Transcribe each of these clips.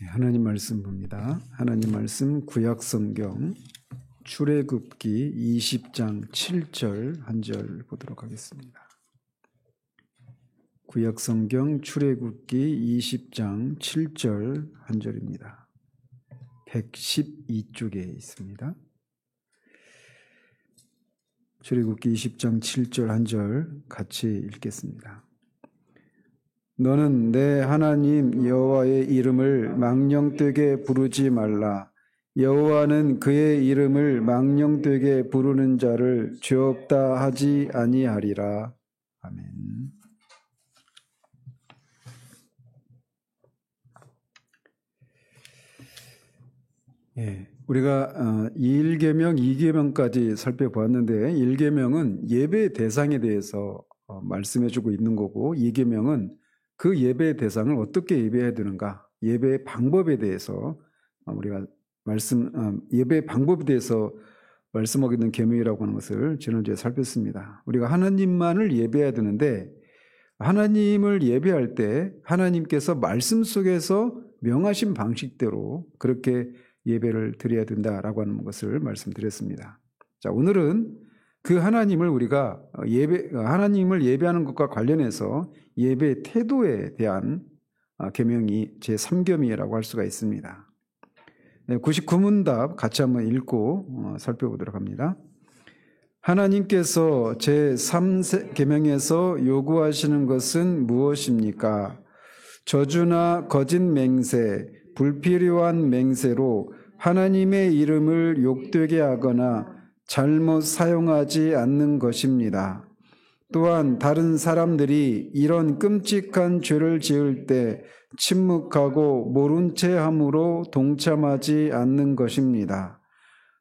하나님 말씀 봅니다. 하나님 말씀 구약성경 출애굽기 20장 7절 한 절 보도록 하겠습니다. 구약성경 출애굽기 20장 7절 한 절입니다. 112쪽에 있습니다. 출애굽기 20장 7절 한 절 같이 읽겠습니다. 너는 내 하나님 여호와의 이름을 망령되게 부르지 말라. 여호와는 그의 이름을 망령되게 부르는 자를 죄 없다 하지 아니하리라. 아멘. 우리가 1계명, 2계명까지 살펴보았는데 1계명은 예배 대상에 대해서 말씀해주고 있는 거고 2계명은 그 예배의 대상을 어떻게 예배해야 되는가, 예배의 방법에 대해서 우리가 예배의 방법에 대해서 말씀하고 있는 계명이라고 하는 것을 지난주에 살폈습니다. 우리가 하나님만을 예배해야 되는데 하나님을 예배할 때 하나님께서 말씀 속에서 명하신 방식대로 그렇게 예배를 드려야 된다라고 하는 것을 말씀드렸습니다. 자, 오늘은 그 하나님을 우리가 하나님을 예배하는 것과 관련해서 예배 태도에 대한 계명이 제3계명이라고 할 수가 있습니다. 99문답 같이 한번 읽고 살펴보도록 합니다. 하나님께서 제3계명에서 요구하시는 것은 무엇입니까? 저주나 거짓 맹세, 불필요한 맹세로 하나님의 이름을 욕되게 하거나 잘못 사용하지 않는 것입니다. 또한 다른 사람들이 이런 끔찍한 죄를 지을 때 침묵하고 모른 채 함으로 동참하지 않는 것입니다.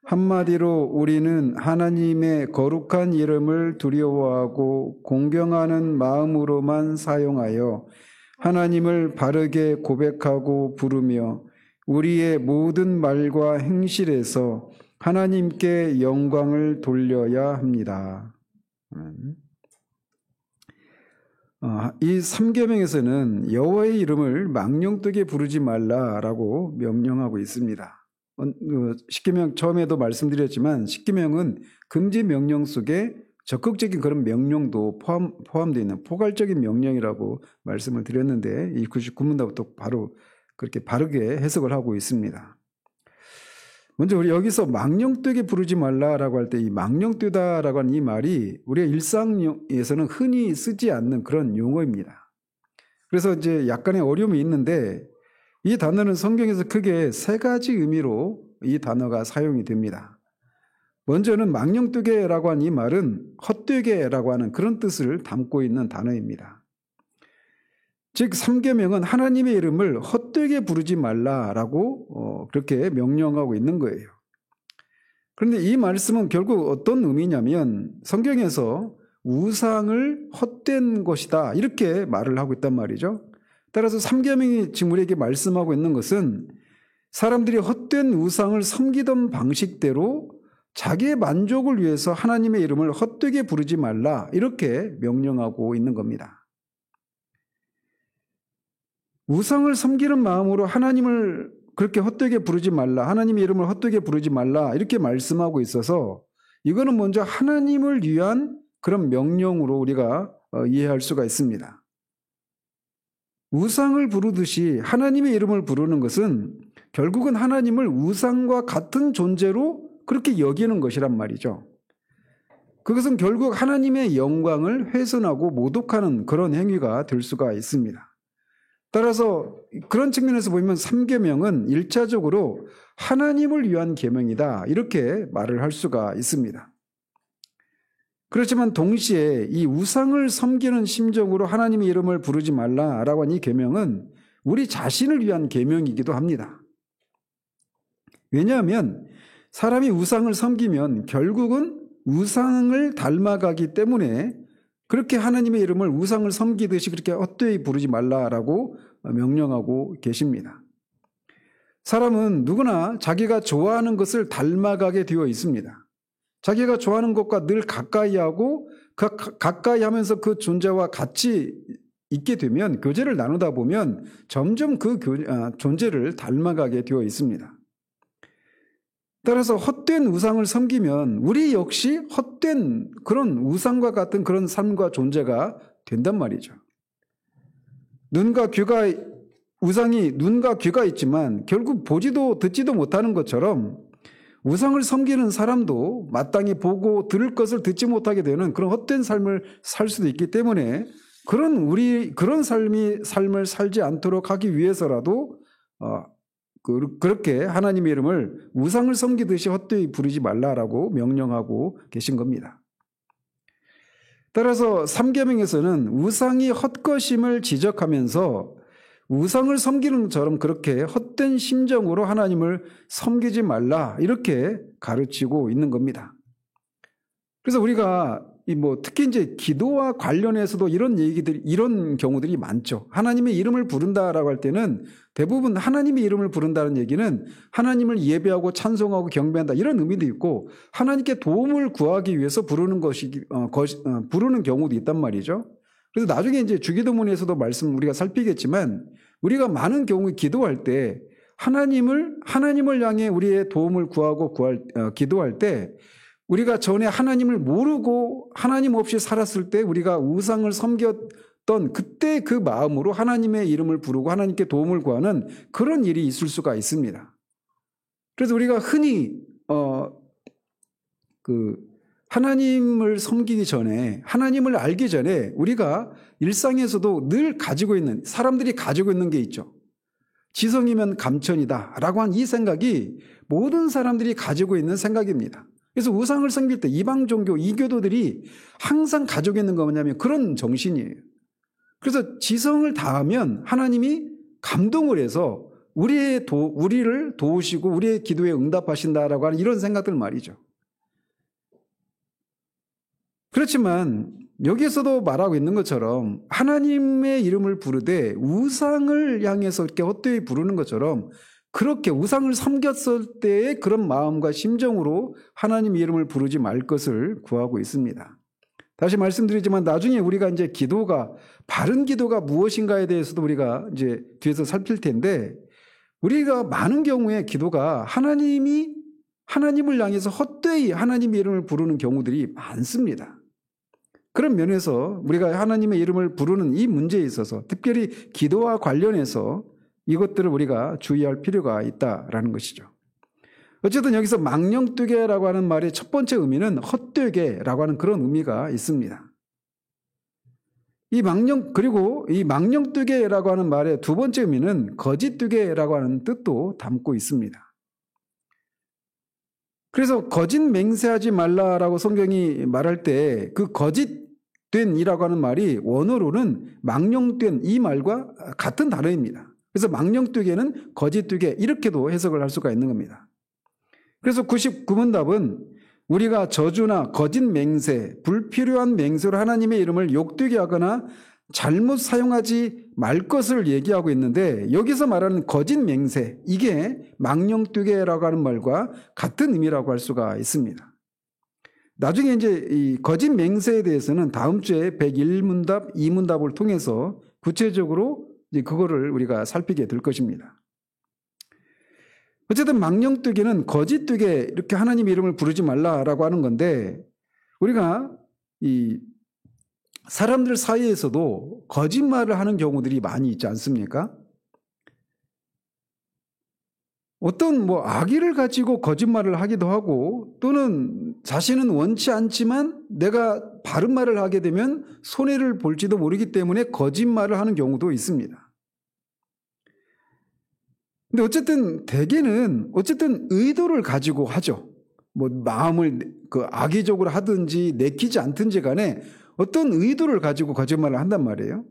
한마디로 우리는 하나님의 거룩한 이름을 두려워하고 공경하는 마음으로만 사용하여 하나님을 바르게 고백하고 부르며 우리의 모든 말과 행실에서 하나님께 영광을 돌려야 합니다. 이 3계명에서는 여호와의 이름을 망령되게 부르지 말라라고 명령하고 있습니다. 10계명 처음에도 말씀드렸지만 10계명은 금지 명령 속에 적극적인 그런 명령도 포함되어 있는 포괄적인 명령이라고 말씀을 드렸는데 이 99문답부터 바로 그렇게 바르게 해석을 하고 있습니다. 먼저 우리 여기서 망령되게 부르지 말라라고 할 때 이 망령되다라고 하는 이 말이 우리가 일상에서는 흔히 쓰지 않는 그런 용어입니다. 그래서 이제 약간의 어려움이 있는데 이 단어는 성경에서 크게 세 가지 의미로 이 단어가 사용이 됩니다. 먼저는 망령되게라고 하는 이 말은 헛되게라고 하는 그런 뜻을 담고 있는 단어입니다. 즉 3계명은 하나님의 이름을 헛되게 부르지 말라라고 그렇게 명령하고 있는 거예요. 그런데 이 말씀은 결국 어떤 의미냐면 성경에서 우상을 헛된 것이다 이렇게 말을 하고 있단 말이죠. 따라서 3계명이 지금 우리에게 말씀하고 있는 것은 사람들이 헛된 우상을 섬기던 방식대로 자기의 만족을 위해서 하나님의 이름을 헛되게 부르지 말라 이렇게 명령하고 있는 겁니다. 우상을 섬기는 마음으로 하나님을 그렇게 헛되게 부르지 말라, 하나님의 이름을 헛되게 부르지 말라 이렇게 말씀하고 있어서 이거는 먼저 하나님을 위한 그런 명령으로 우리가 이해할 수가 있습니다. 우상을 부르듯이 하나님의 이름을 부르는 것은 결국은 하나님을 우상과 같은 존재로 그렇게 여기는 것이란 말이죠. 그것은 결국 하나님의 영광을 훼손하고 모독하는 그런 행위가 될 수가 있습니다. 따라서 그런 측면에서 보면 3계명은 1차적으로 하나님을 위한 계명이다 이렇게 말을 할 수가 있습니다. 그렇지만 동시에 이 우상을 섬기는 심정으로 하나님의 이름을 부르지 말라라고 하는 이 계명은 우리 자신을 위한 계명이기도 합니다. 왜냐하면 사람이 우상을 섬기면 결국은 우상을 닮아가기 때문에 그렇게 하나님의 이름을 우상을 섬기듯이 그렇게 헛되이 부르지 말라라고 명령하고 계십니다. 사람은 누구나 자기가 좋아하는 것을 닮아가게 되어 있습니다. 자기가 좋아하는 것과 늘 가까이 하고 가까이 하면서 그 존재와 같이 있게 되면, 교제를 나누다 보면 점점 그 존재를 닮아가게 되어 있습니다. 따라서 헛된 우상을 섬기면 우리 역시 헛된 그런 우상과 같은 그런 삶과 존재가 된단 말이죠. 우상이 눈과 귀가 있지만 결국 보지도 듣지도 못하는 것처럼 우상을 섬기는 사람도 마땅히 보고 들을 것을 듣지 못하게 되는 그런 헛된 삶을 살 수도 있기 때문에 그런 삶을 살지 않도록 하기 위해서라도 그렇게 하나님의 이름을 우상을 섬기듯이 헛되이 부르지 말라라고 명령하고 계신 겁니다. 따라서 3계명에서는 우상이 헛것임을 지적하면서 우상을 섬기는 것처럼 그렇게 헛된 심정으로 하나님을 섬기지 말라 이렇게 가르치고 있는 겁니다. 그래서 우리가 특히 이제 기도와 관련해서도 이런 경우들이 많죠. 하나님의 이름을 부른다라고 할 때는 대부분 하나님의 이름을 부른다는 얘기는 하나님을 예배하고 찬송하고 경배한다 이런 의미도 있고 하나님께 도움을 구하기 위해서 부르는 경우도 있단 말이죠. 그래서 나중에 이제 주기도문에서도 우리가 살피겠지만 우리가 많은 경우에 기도할 때 하나님을 향해 우리의 도움을 기도할 때 우리가 전에 하나님을 모르고 하나님 없이 살았을 때 우리가 우상을 섬겼던 그때 그 마음으로 하나님의 이름을 부르고 하나님께 도움을 구하는 그런 일이 있을 수가 있습니다. 그래서 우리가 흔히 하나님을 섬기기 전에 하나님을 알기 전에 우리가 일상에서도 늘 사람들이 가지고 있는 게 있죠. 지성이면 감천이다 라고 한 이 생각이 모든 사람들이 가지고 있는 생각입니다. 그래서 우상을 섬길 때 이방 종교, 이교도들이 항상 가지고 있는 거 뭐냐면 그런 정신이에요. 그래서 지성을 다하면 하나님이 감동을 해서 우리를 도우시고 우리의 기도에 응답하신다라고 하는 이런 생각들 말이죠. 그렇지만 여기에서도 말하고 있는 것처럼 하나님의 이름을 부르되 우상을 향해서 이렇게 헛되이 부르는 것처럼 그렇게 우상을 섬겼을 때의 그런 마음과 심정으로 하나님의 이름을 부르지 말 것을 구하고 있습니다. 다시 말씀드리지만 나중에 우리가 이제 바른 기도가 무엇인가에 대해서도 우리가 이제 뒤에서 살필 텐데 우리가 많은 경우에 기도가 하나님을 향해서 헛되이 하나님의 이름을 부르는 경우들이 많습니다. 그런 면에서 우리가 하나님의 이름을 부르는 이 문제에 있어서 특별히 기도와 관련해서 이것들을 우리가 주의할 필요가 있다라는 것이죠. 어쨌든 여기서 망령되게라고 하는 말의 첫 번째 의미는 헛되게라고 하는 그런 의미가 있습니다. 그리고 이 망령되게라고 하는 말의 두 번째 의미는 거짓되게라고 하는 뜻도 담고 있습니다. 그래서 거짓 맹세하지 말라라고 성경이 말할 때 그 거짓된이라고 하는 말이 원어로는 망령된 이 말과 같은 단어입니다. 그래서 망령되게는 거짓되게 이렇게도 해석을 할 수가 있는 겁니다. 그래서 99문답은 우리가 저주나 거짓 맹세, 불필요한 맹세로 하나님의 이름을 욕되게 하거나 잘못 사용하지 말 것을 얘기하고 있는데 여기서 말하는 거짓 맹세, 이게 망령되게라고 하는 말과 같은 의미라고 할 수가 있습니다. 나중에 이제 이 거짓 맹세에 대해서는 다음 주에 101문답, 2문답을 통해서 구체적으로 이제 그거를 우리가 살피게 될 것입니다. 어쨌든 망령되게는 거짓되게 이렇게 하나님의 이름을 부르지 말라라고 하는 건데 우리가 이 사람들 사이에서도 거짓말을 하는 경우들이 많이 있지 않습니까? 어떤 악의를 가지고 거짓말을 하기도 하고 또는 자신은 원치 않지만 내가 바른 말을 하게 되면 손해를 볼지도 모르기 때문에 거짓말을 하는 경우도 있습니다. 근데 어쨌든 대개는 의도를 가지고 하죠. 마음을 악의적으로 하든지 내키지 않든지 간에 어떤 의도를 가지고 거짓말을 한단 말이에요.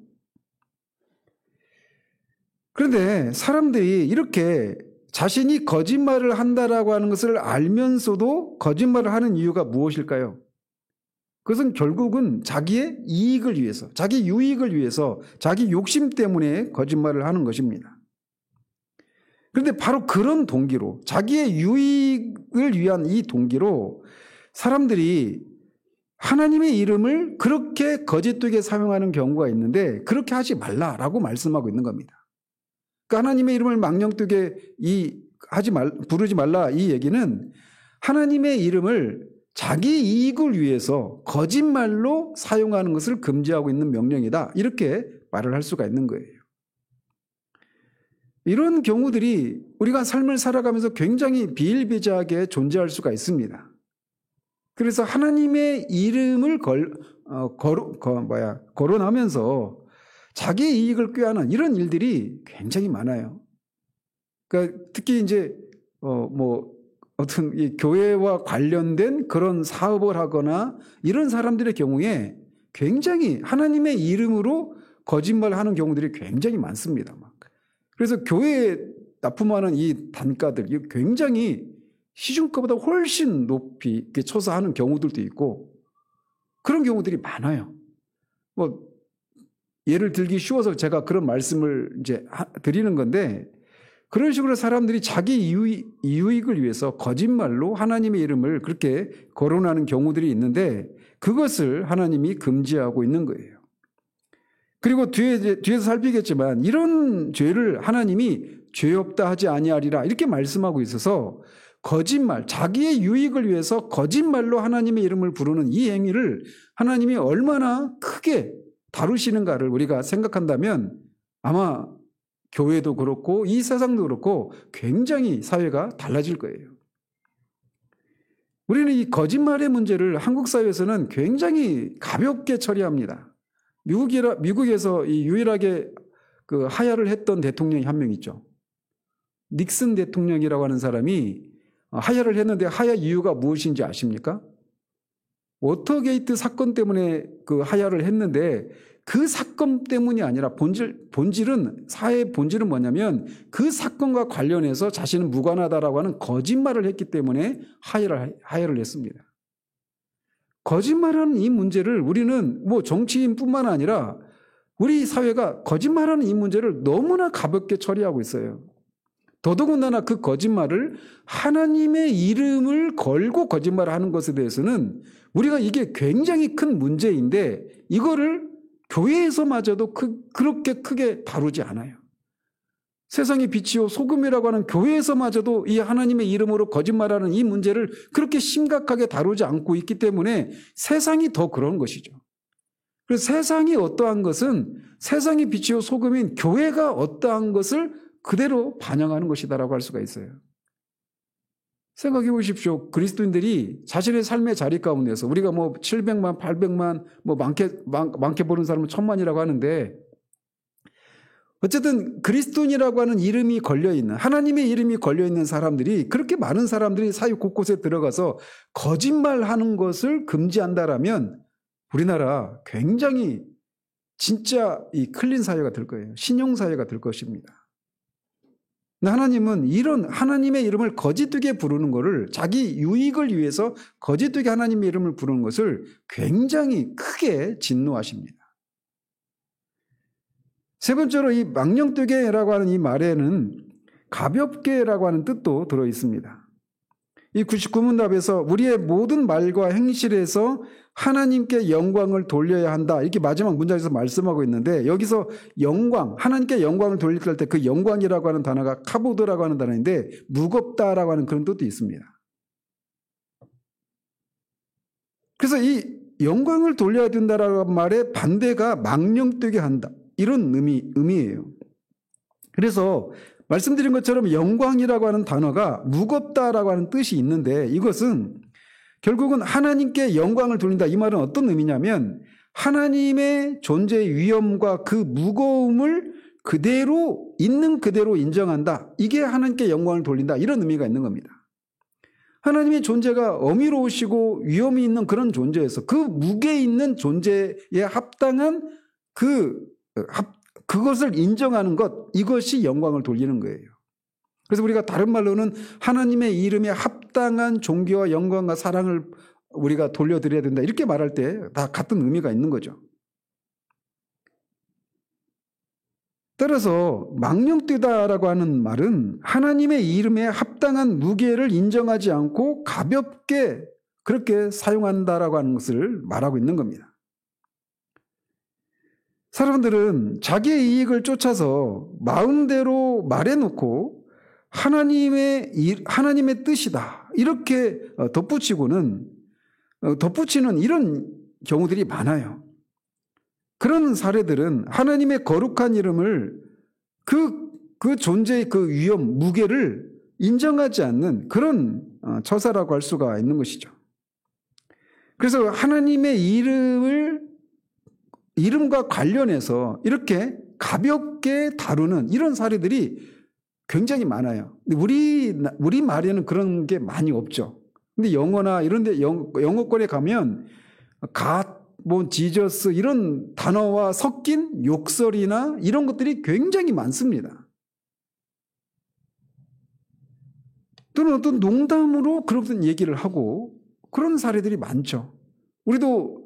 그런데 사람들이 이렇게 자신이 거짓말을 한다라고 하는 것을 알면서도 거짓말을 하는 이유가 무엇일까요? 그것은 결국은 자기의 이익을 위해서, 자기 유익을 위해서, 자기 욕심 때문에 거짓말을 하는 것입니다. 그런데 바로 그런 동기로, 자기의 유익을 위한 이 동기로 사람들이 하나님의 이름을 그렇게 거짓되게 사용하는 경우가 있는데 그렇게 하지 말라라고 말씀하고 있는 겁니다. 그러니까 하나님의 이름을 망령되게 부르지 말라 이 얘기는 하나님의 이름을 자기 이익을 위해서 거짓말로 사용하는 것을 금지하고 있는 명령이다. 이렇게 말을 할 수가 있는 거예요. 이런 경우들이 우리가 삶을 살아가면서 굉장히 비일비재하게 존재할 수가 있습니다. 그래서 하나님의 이름을 거론하면서 자기 이익을 꾀하는 이런 일들이 굉장히 많아요. 그러니까 특히 이제 어떤 이 교회와 관련된 그런 사업을 하거나 이런 사람들의 경우에 굉장히 하나님의 이름으로 거짓말하는 경우들이 굉장히 많습니다. 그래서 교회에 납품하는 이 단가들 굉장히 시중가보다 훨씬 높이 쳐서 하는 경우들도 있고 그런 경우들이 많아요. 예를 들기 쉬워서 제가 그런 말씀을 이제 드리는 건데 그런 식으로 사람들이 자기 이익을 위해서 거짓말로 하나님의 이름을 그렇게 거론하는 경우들이 있는데 그것을 하나님이 금지하고 있는 거예요. 그리고 뒤에서 살피겠지만 이런 죄를 하나님이 죄 없다 하지 아니하리라 이렇게 말씀하고 있어서 거짓말, 자기의 유익을 위해서 거짓말로 하나님의 이름을 부르는 이 행위를 하나님이 얼마나 크게 다루시는가를 우리가 생각한다면 아마 교회도 그렇고 이 세상도 그렇고 굉장히 사회가 달라질 거예요. 우리는 이 거짓말의 문제를 한국 사회에서는 굉장히 가볍게 처리합니다. 미국에서 이 유일하게 그 하야를 했던 대통령이 한 명 있죠. 닉슨 대통령이라고 하는 사람이 하야를 했는데 하야 이유가 무엇인지 아십니까? 워터게이트 사건 때문에 그 하야를 했는데 그 사건 때문이 아니라 사회의 본질은 뭐냐면 그 사건과 관련해서 자신은 무관하다라고 하는 거짓말을 했기 때문에 하야를 했습니다. 거짓말하는 이 문제를 우리는 정치인뿐만 아니라 우리 사회가 거짓말하는 이 문제를 너무나 가볍게 처리하고 있어요. 더더군다나 그 거짓말을 하나님의 이름을 걸고 거짓말하는 것에 대해서는 우리가 이게 굉장히 큰 문제인데 이거를 교회에서마저도 그렇게 크게 다루지 않아요. 세상의 빛이요 소금이라고 하는 교회에서마저도 이 하나님의 이름으로 거짓말하는 이 문제를 그렇게 심각하게 다루지 않고 있기 때문에 세상이 더 그런 것이죠. 그래서 세상이 어떠한 것은 세상의 빛이요 소금인 교회가 어떠한 것을 그대로 반영하는 것이다라고 할 수가 있어요. 생각해 보십시오. 그리스도인들이 자신의 삶의 자리 가운데서 우리가 700만, 800만, 많게 보는 사람은 1000만이라고 하는데 어쨌든 그리스도인이라고 하는 이름이 걸려있는 하나님의 이름이 걸려있는 사람들이 그렇게 많은 사람들이 사회 곳곳에 들어가서 거짓말하는 것을 금지한다라면 우리나라 굉장히 진짜 이 클린 사회가 될 거예요. 신용 사회가 될 것입니다. 하나님은 이런 하나님의 이름을 거짓되게 부르는 것을 자기 유익을 위해서 거짓되게 하나님의 이름을 부르는 것을 굉장히 크게 진노하십니다. 세 번째로 이 망령되게라고 하는 이 말에는 가볍게라고 하는 뜻도 들어 있습니다. 이 99문 답에서 우리의 모든 말과 행실에서 하나님께 영광을 돌려야 한다. 이렇게 마지막 문장에서 말씀하고 있는데 여기서 영광, 하나님께 영광을 돌릴 때 그 영광이라고 하는 단어가 카보드라고 하는 단어인데 무겁다라고 하는 그런 뜻도 있습니다. 그래서 이 영광을 돌려야 된다라는 말의 반대가 망령되게 한다. 이런 의미예요. 그래서 말씀드린 것처럼 영광이라고 하는 단어가 무겁다라고 하는 뜻이 있는데 이것은 결국은 하나님께 영광을 돌린다. 이 말은 어떤 의미냐면 하나님의 존재의 위엄과 그 무거움을 그대로 있는 그대로 인정한다. 이게 하나님께 영광을 돌린다. 이런 의미가 있는 겁니다. 하나님의 존재가 어미로우시고 위엄이 있는 그런 존재에서 그 무게 있는 존재에 합당한 그것을 인정하는 것, 이것이 영광을 돌리는 거예요. 그래서 우리가 다른 말로는 하나님의 이름에 합당한 존귀와 영광과 사랑을 우리가 돌려드려야 된다. 이렇게 말할 때 다 같은 의미가 있는 거죠. 따라서 망령되다라고 하는 말은 하나님의 이름에 합당한 무게를 인정하지 않고 가볍게 그렇게 사용한다라고 하는 것을 말하고 있는 겁니다. 사람들은 자기의 이익을 쫓아서 마음대로 말해놓고 하나님의 뜻이다 이렇게 덧붙이는 이런 경우들이 많아요. 그런 사례들은 하나님의 거룩한 이름을 그 존재의 그 위엄, 무게를 인정하지 않는 그런 처사라고 할 수가 있는 것이죠. 그래서 하나님의 이름과 관련해서 이렇게 가볍게 다루는 이런 사례들이 굉장히 많아요. 근데 우리 말에는 그런 게 많이 없죠. 근데 영어나 이런데 영어권에 가면 지저스 이런 단어와 섞인 욕설이나 이런 것들이 굉장히 많습니다. 또는 어떤 농담으로 그런 얘기를 하고 그런 사례들이 많죠. 우리도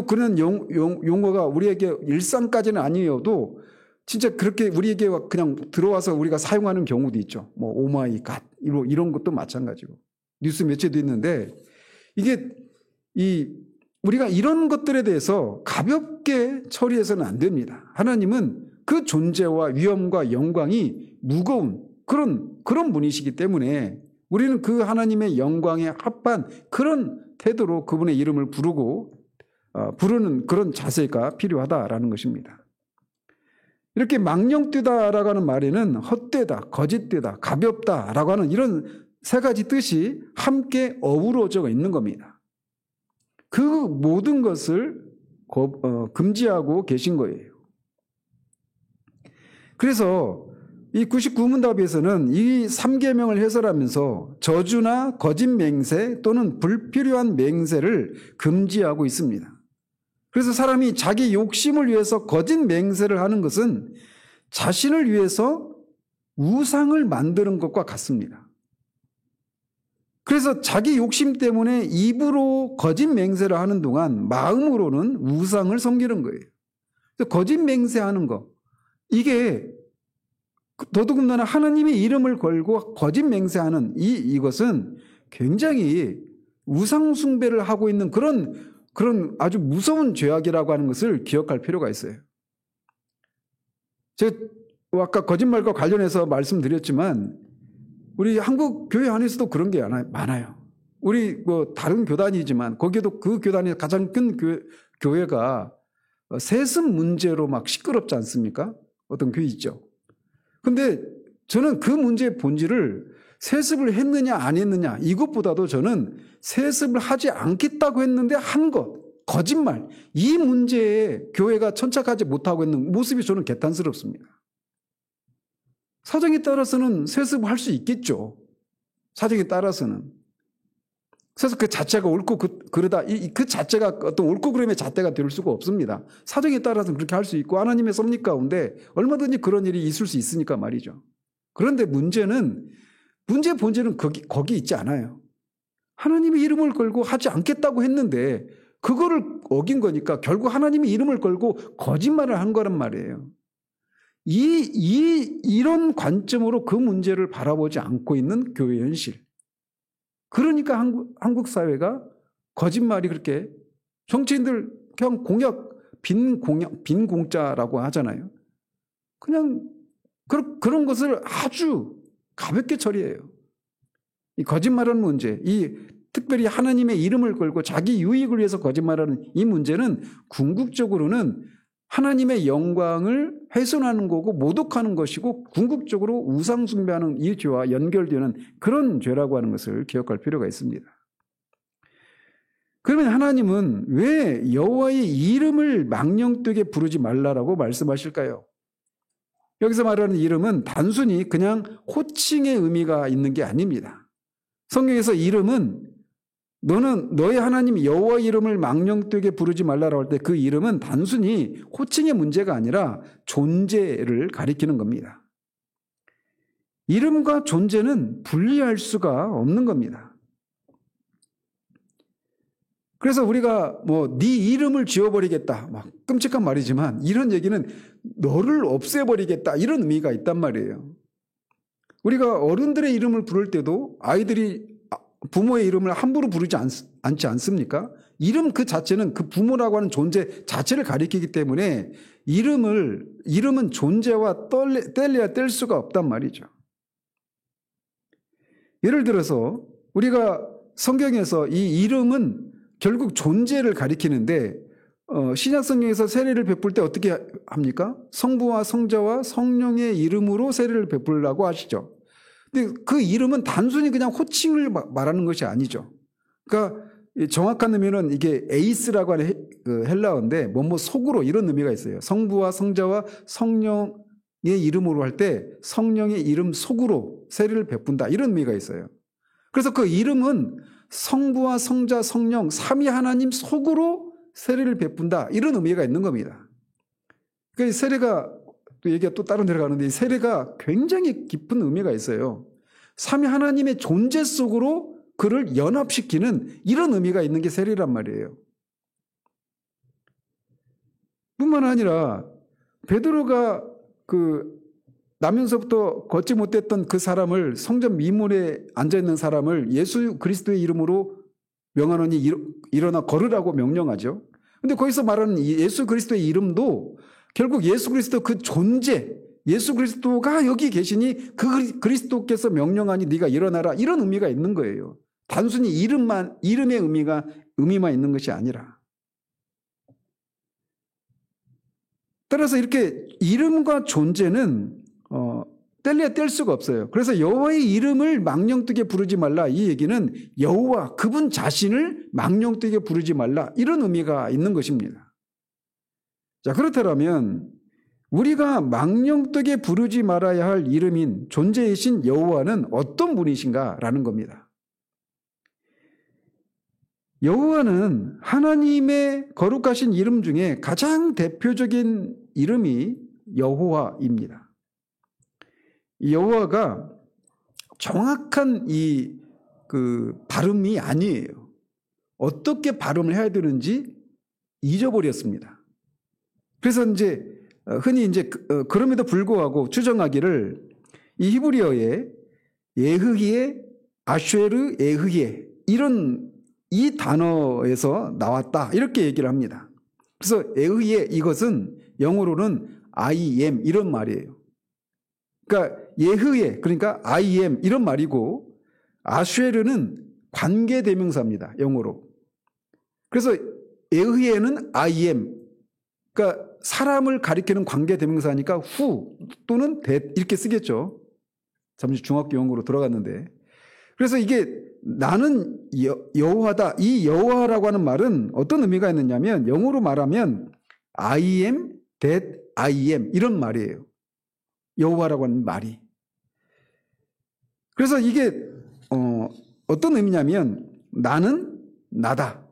그런 용어가 우리에게 일상까지는 아니어도 진짜 그렇게 우리에게 그냥 들어와서 우리가 사용하는 경우도 있죠. 오마이 갓 이런 것도 마찬가지고 뉴스 매체도 있는데 이게 우리가 이런 것들에 대해서 가볍게 처리해서는 안 됩니다. 하나님은 그 존재와 위엄과 영광이 무거운 그런 분이시기 때문에 우리는 그 하나님의 영광에 합한 그런 태도로 그분의 이름을 부르는 그런 자세가 필요하다라는 것입니다. 이렇게 망령되다라고 하는 말에는 헛되다, 거짓되다, 가볍다라고 하는 이런 세 가지 뜻이 함께 어우러져 있는 겁니다. 그 모든 것을 금지하고 계신 거예요. 그래서 이 99문답에서는 이 3계명을 해설하면서 저주나 거짓 맹세 또는 불필요한 맹세를 금지하고 있습니다. 그래서 사람이 자기 욕심을 위해서 거짓 맹세를 하는 것은 자신을 위해서 우상을 만드는 것과 같습니다. 그래서 자기 욕심 때문에 입으로 거짓 맹세를 하는 동안 마음으로는 우상을 섬기는 거예요. 거짓 맹세하는 거, 이게 더더군다나 하나님의 이름을 걸고 거짓 맹세하는 이것은 굉장히 우상 숭배를 하고 있는 그런 아주 무서운 죄악이라고 하는 것을 기억할 필요가 있어요. 제가 아까 거짓말과 관련해서 말씀드렸지만 우리 한국 교회 안에서도 그런 게 많아요. 우리 다른 교단이지만 거기에도 그 교단의 가장 큰 교회가 세습 문제로 막 시끄럽지 않습니까? 어떤 교회 있죠. 근데 저는 그 문제의 본질을 세습을 했느냐 안 했느냐 이것보다도 저는 세습을 하지 않겠다고 했는데 한 것, 거짓말, 이 문제에 교회가 천착하지 못하고 있는 모습이 저는 개탄스럽습니다. 사정에 따라서는 세습을 할 수 있겠죠. 사정에 따라서는. 그래서 그 자체가 옳고 그러다 그 자체가 어떤 옳고 그름의 잣대가 될 수가 없습니다. 사정에 따라서는 그렇게 할 수 있고 하나님의 섭리 가운데 얼마든지 그런 일이 있을 수 있으니까 말이죠. 그런데 문제의 본질은 거기 있지 않아요. 하나님의 이름을 걸고 하지 않겠다고 했는데 그거를 어긴 거니까 결국 하나님의 이름을 걸고 거짓말을 한 거란 말이에요. 이런 관점으로 그 문제를 바라보지 않고 있는 교회 현실. 그러니까 한국 사회가 거짓말이 그렇게 정치인들 그냥 빈 공짜라고 하잖아요. 그냥 그런 것을 아주 가볍게 처리해요. 이 거짓말하는 문제, 특별히 하나님의 이름을 걸고 자기 유익을 위해서 거짓말하는 이 문제는 궁극적으로는 하나님의 영광을 훼손하는 거고 모독하는 것이고 궁극적으로 우상 숭배하는 이 죄와 연결되는 그런 죄라고 하는 것을 기억할 필요가 있습니다. 그러면 하나님은 왜 여호와의 이름을 망령되게 부르지 말라라고 말씀하실까요? 여기서 말하는 이름은 단순히 그냥 호칭의 의미가 있는 게 아닙니다. 성경에서 이름은 너의 하나님 여호와의 이름을 망령되게 부르지 말라라고 할 때 그 이름은 단순히 호칭의 문제가 아니라 존재를 가리키는 겁니다. 이름과 존재는 분리할 수가 없는 겁니다. 그래서 우리가 네 이름을 지워버리겠다, 막 끔찍한 말이지만 이런 얘기는 너를 없애버리겠다 이런 의미가 있단 말이에요. 우리가 어른들의 이름을 부를 때도 아이들이 부모의 이름을 함부로 부르지 않지 않습니까? 이름 그 자체는 그 부모라고 하는 존재 자체를 가리키기 때문에 이름은 존재와 뗄래야 뗄 수가 없단 말이죠. 예를 들어서 우리가 성경에서 이 이름은 결국 존재를 가리키는데 신약 성경에서 세례를 베풀 때 어떻게 합니까? 성부와 성자와 성령의 이름으로 세례를 베풀라고 하시죠. 근데 그 이름은 단순히 그냥 호칭을 말하는 것이 아니죠. 그러니까 정확한 의미는 이게 에이스라고 하는 헬라어인데 뭐뭐 속으로 이런 의미가 있어요. 성부와 성자와 성령의 이름으로 할 때 성령의 이름 속으로 세례를 베푼다 이런 의미가 있어요. 그래서 그 이름은 성부와 성자 성령 삼위 하나님 속으로 세례를 베푼다 이런 의미가 있는 겁니다. 그 세례가 또 얘기가 또 다른 데로 가는데 이 세례가 굉장히 깊은 의미가 있어요. 삼위 하나님의 존재 속으로 그를 연합시키는 이런 의미가 있는 게 세례란 말이에요. 뿐만 아니라 베드로가 나면서부터 걷지 못했던 그 사람을 성전 미문에 앉아있는 사람을 예수 그리스도의 이름으로 명하노니 일어나 걸으라고 명령하죠. 그런데 거기서 말하는 예수 그리스도의 이름도 결국 예수 그리스도 그 존재, 예수 그리스도가 여기 계시니 그 그리스도께서 명령하니 네가 일어나라 이런 의미가 있는 거예요. 단순히 이름의 의미만 있는 것이 아니라. 따라서 이렇게 이름과 존재는 뗄래야 뗄 수가 없어요. 그래서 여호와의 이름을 망령되게 부르지 말라 이 얘기는 여호와 그분 자신을 망령되게 부르지 말라 이런 의미가 있는 것입니다. 자, 그렇다면 우리가 망령되게 부르지 말아야 할 이름인 존재이신 여호와는 어떤 분이신가라는 겁니다. 여호와는 하나님의 거룩하신 이름 중에 가장 대표적인 이름이 여호와입니다. 여호와가 정확한 발음이 아니에요. 어떻게 발음을 해야 되는지 잊어버렸습니다. 그래서 이제 흔히 그럼에도 불구하고 추정하기를 이 히브리어에 예흐예, 아쉐르 예흐예 이 단어에서 나왔다 이렇게 얘기를 합니다. 그래서 예흐예 이것은 영어로는 I am 이런 말이에요. 그러니까 예흐예 그러니까 I am 이런 말이고 아쉐르는 관계대명사입니다. 영어로. 그래서 예흐예는 I am 그러니까 사람을 가리키는 관계대명사니까 who 또는 that 이렇게 쓰겠죠. 잠시 중학교 용어로 들어갔는데 그래서 이게 나는 여호와다 이 여호와라고 하는 말은 어떤 의미가 있느냐면 영어로 말하면 I am that I am 이런 말이에요. 여호와라고 하는 말이. 그래서 이게 어떤 의미냐면 나는 나다.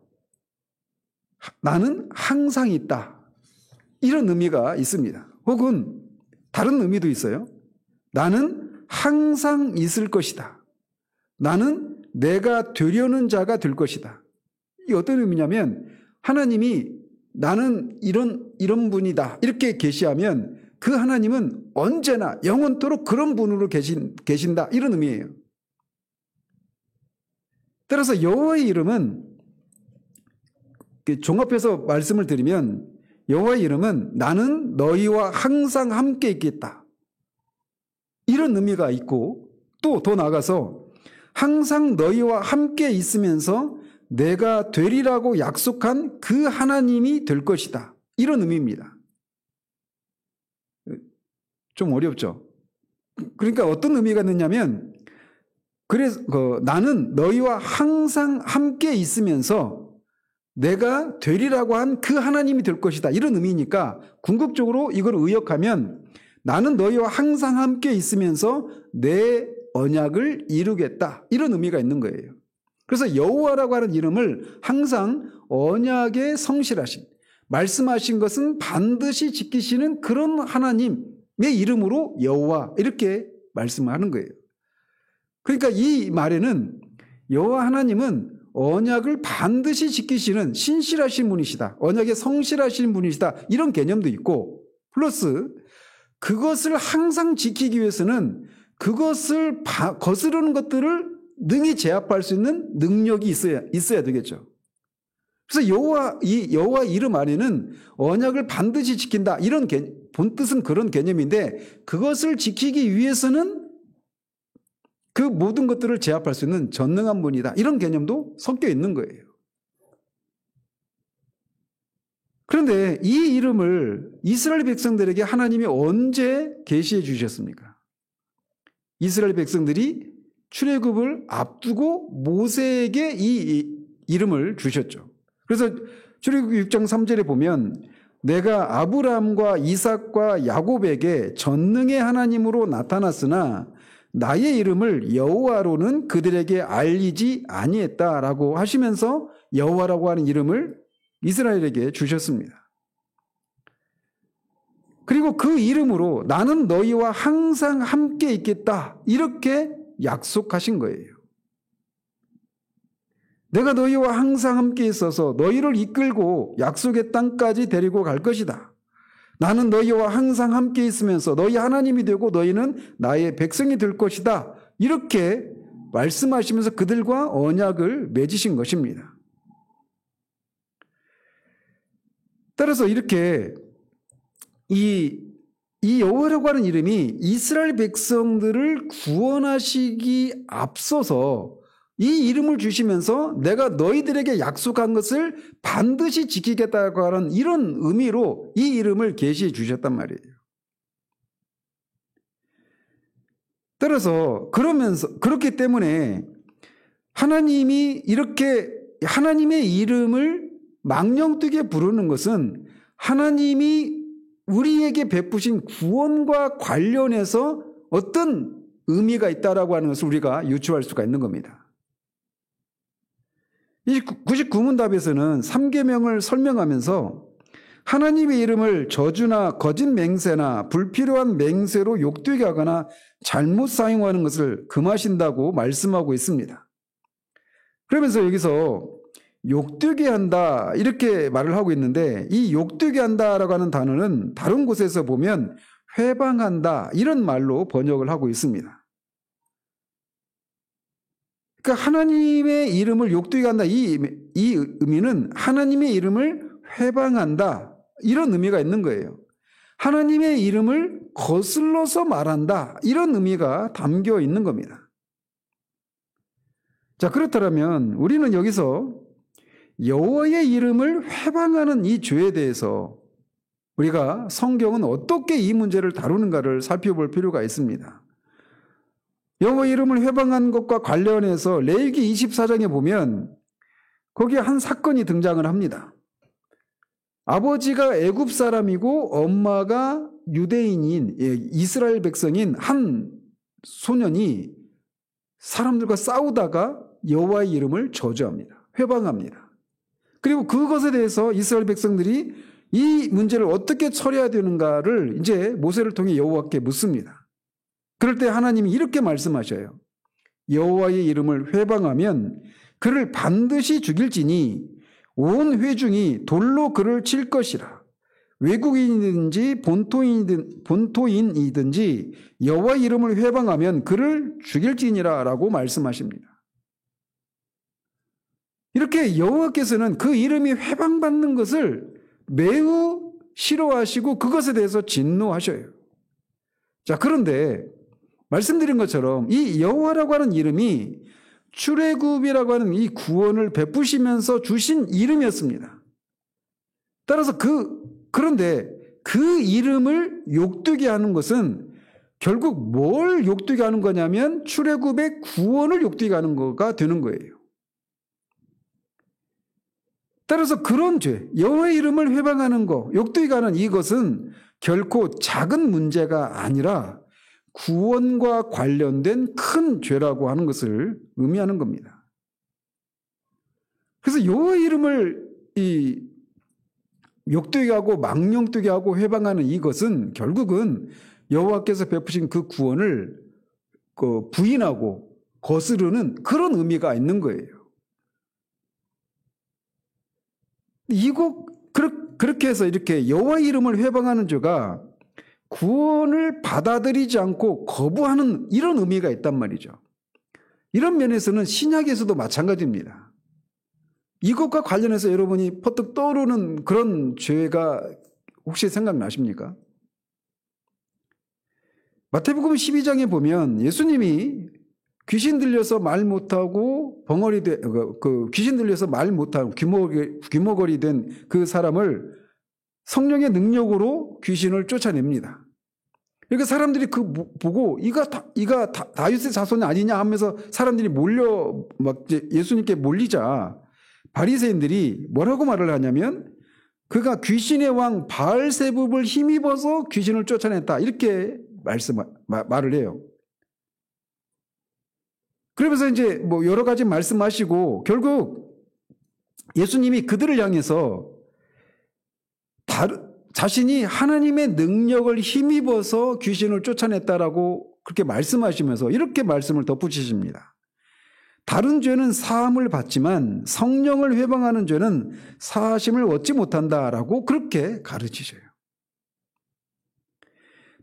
나는 항상 있다. 이런 의미가 있습니다. 혹은 다른 의미도 있어요. 나는 항상 있을 것이다. 나는 내가 되려는 자가 될 것이다. 이게 어떤 의미냐면 하나님이 나는 이런 분이다. 이렇게 계시하면 그 하나님은 언제나 영원토록 그런 분으로 계신다. 이런 의미예요. 따라서 여호와의 이름은 종합해서 말씀을 드리면 여호와의 이름은 나는 너희와 항상 함께 있겠다. 이런 의미가 있고 또 더 나아가서 항상 너희와 함께 있으면서 내가 되리라고 약속한 그 하나님이 될 것이다. 이런 의미입니다. 좀 어렵죠? 그러니까 어떤 의미가 있느냐면 그래서 나는 너희와 항상 함께 있으면서 내가 되리라고 한 그 하나님이 될 것이다. 이런 의미니까 궁극적으로 이걸 의역하면 나는 너희와 항상 함께 있으면서 내 언약을 이루겠다. 이런 의미가 있는 거예요. 그래서 여호와라고 하는 이름을 항상 언약에 성실하신 말씀하신 것은 반드시 지키시는 그런 하나님의 이름으로 여호와 이렇게 말씀하는 거예요. 그러니까 이 말에는 여호와 하나님은 언약을 반드시 지키시는 신실하신 분이시다. 언약에 성실하신 분이시다. 이런 개념도 있고 플러스 그것을 항상 지키기 위해서는 그것을 거스르는 것들을 능히 제압할 수 있는 능력이 있어야 되겠죠. 그래서 여호와 이름 안에는 언약을 반드시 지킨다. 이런 본뜻은 그런 개념인데 그것을 지키기 위해서는 그 모든 것들을 제압할 수 있는 전능한 분이다. 이런 개념도 섞여 있는 거예요. 그런데 이 이름을 이스라엘 백성들에게 하나님이 언제 계시해 주셨습니까? 이스라엘 백성들이 출애굽을 앞두고 모세에게 이 이름을 주셨죠. 그래서 출애굽 6장 3절에 보면 내가 아브라함과 이삭과 야곱에게 전능의 하나님으로 나타났으나 나의 이름을 여호와로는 그들에게 알리지 아니했다라고 하시면서 여호와라고 하는 이름을 이스라엘에게 주셨습니다. 그리고 그 이름으로 나는 너희와 항상 함께 있겠다 이렇게 약속하신 거예요. 내가 너희와 항상 함께 있어서 너희를 이끌고 약속의 땅까지 데리고 갈 것이다. 나는 너희와 항상 함께 있으면서 너희 하나님이 되고 너희는 나의 백성이 될 것이다. 이렇게 말씀하시면서 그들과 언약을 맺으신 것입니다. 따라서 이렇게 이 여호와라고 하는 이름이 이스라엘 백성들을 구원하시기 앞서서 이 이름을 주시면서 내가 너희들에게 약속한 것을 반드시 지키겠다고 하는 이런 의미로 이 이름을 계시해 주셨단 말이에요. 따라서 그렇기 때문에 하나님이 이렇게 하나님의 이름을 망령되게 부르는 것은 하나님이 우리에게 베푸신 구원과 관련해서 어떤 의미가 있다라고 하는 것을 우리가 유추할 수가 있는 겁니다. 이 99문답에서는 3계명을 설명하면서 하나님의 이름을 저주나 거짓 맹세나 불필요한 맹세로 욕되게 하거나 잘못 사용하는 것을 금하신다고 말씀하고 있습니다. 그러면서 여기서 욕되게 한다 이렇게 말을 하고 있는데 이 욕되게 한다라고 하는 단어는 다른 곳에서 보면 회방한다 이런 말로 번역을 하고 있습니다. 그러니까 하나님의 이름을 욕되게 한다 이 의미는 하나님의 이름을 회방한다 이런 의미가 있는 거예요. 하나님의 이름을 거슬러서 말한다 이런 의미가 담겨 있는 겁니다. 자, 그렇다면 우리는 여기서 여호와의 이름을 회방하는 이 죄에 대해서 우리가 성경은 어떻게 이 문제를 다루는가를 살펴볼 필요가 있습니다. 여호와 이름을 회방한 것과 관련해서 레위기 24장에 보면 거기에 한 사건이 등장을 합니다. 아버지가 애굽 사람이고 엄마가 유대인인 이스라엘 백성인 한 소년이 사람들과 싸우다가 여호와의 이름을 저주합니다. 회방합니다. 그리고 그것에 대해서 이스라엘 백성들이 이 문제를 어떻게 처리해야 되는가를 이제 모세를 통해 여호와께 묻습니다. 그럴 때 하나님이 이렇게 말씀하셔요. 여호와의 이름을 회방하면 그를 반드시 죽일지니 온 회중이 돌로 그를 칠 것이라. 외국인이든지 본토인이든지 여호와의 이름을 회방하면 그를 죽일지니라 라고 말씀하십니다. 이렇게 여호와께서는 그 이름이 회방받는 것을 매우 싫어하시고 그것에 대해서 진노하셔요. 자, 그런데 말씀드린 것처럼 이 여호와라고 하는 이름이 출애굽이라고 하는 이 구원을 베푸시면서 주신 이름이었습니다. 따라서 그런데 그 이름을 욕되게 하는 것은 결국 뭘 욕되게 하는 거냐면 출애굽의 구원을 욕되게 하는 거가 되는 거예요. 따라서 그런 죄, 여호와의 이름을 회방하는 거, 욕되게 하는 이것은 결코 작은 문제가 아니라 구원과 관련된 큰 죄라고 하는 것을 의미하는 겁니다. 그래서 여호와의 이름을 욕되게 하고 망령되게 하고 회방하는 이것은 결국은 여호와께서 베푸신 그 구원을 부인하고 거스르는 그런 의미가 있는 거예요. 그렇게 해서 이렇게 여호와의 이름을 회방하는 죄가 구원을 받아들이지 않고 거부하는 이런 의미가 있단 말이죠. 이런 면에서는 신약에서도 마찬가지입니다. 이것과 관련해서 여러분이 퍼뜩 떠오르는 그런 죄가 혹시 생각나십니까? 마태복음 12장에 보면 예수님이 귀신 들려서 말 못하고 귀신 들려서 말 못하고 귀머거리 된 그 사람을 성령의 능력으로 귀신을 쫓아냅니다. 그러니까 사람들이 보고 이가 다윗의 자손이 아니냐 하면서 사람들이 막 예수님께 몰리자 바리새인들이 뭐라고 말을 하냐면 그가 귀신의 왕 바알세붑을 힘입어서 귀신을 쫓아냈다 이렇게 말을 해요. 그러면서 이제 뭐 여러 가지 말씀하시고 결국 예수님이 그들을 향해서 자신이 하나님의 능력을 힘입어서 귀신을 쫓아냈다라고 그렇게 말씀하시면서 이렇게 말씀을 덧붙이십니다. 다른 죄는 사함을 받지만 성령을 회방하는 죄는 사하심을 얻지 못한다라고 그렇게 가르치셔요.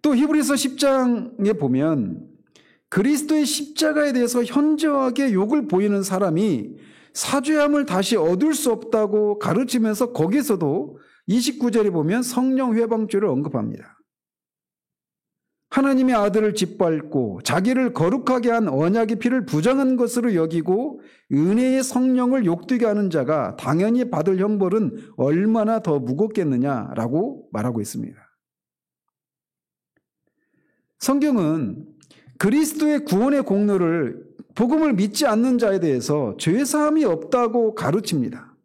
또 히브리서 10장에 보면 그리스도의 십자가에 대해서 현저하게 욕을 보이는 사람이 사죄함을 다시 얻을 수 없다고 가르치면서 거기서도 29절에 보면 성령 회방죄를 언급합니다. 하나님의 아들을 짓밟고 자기를 거룩하게 한 언약의 피를 부정한 것으로 여기고 은혜의 성령을 욕되게 하는 자가 당연히 받을 형벌은 얼마나 더 무겁겠느냐라고 말하고 있습니다. 성경은 그리스도의 구원의 공로를 복음을 믿지 않는 자에 대해서 죄사함이 없다고 가르칩니다.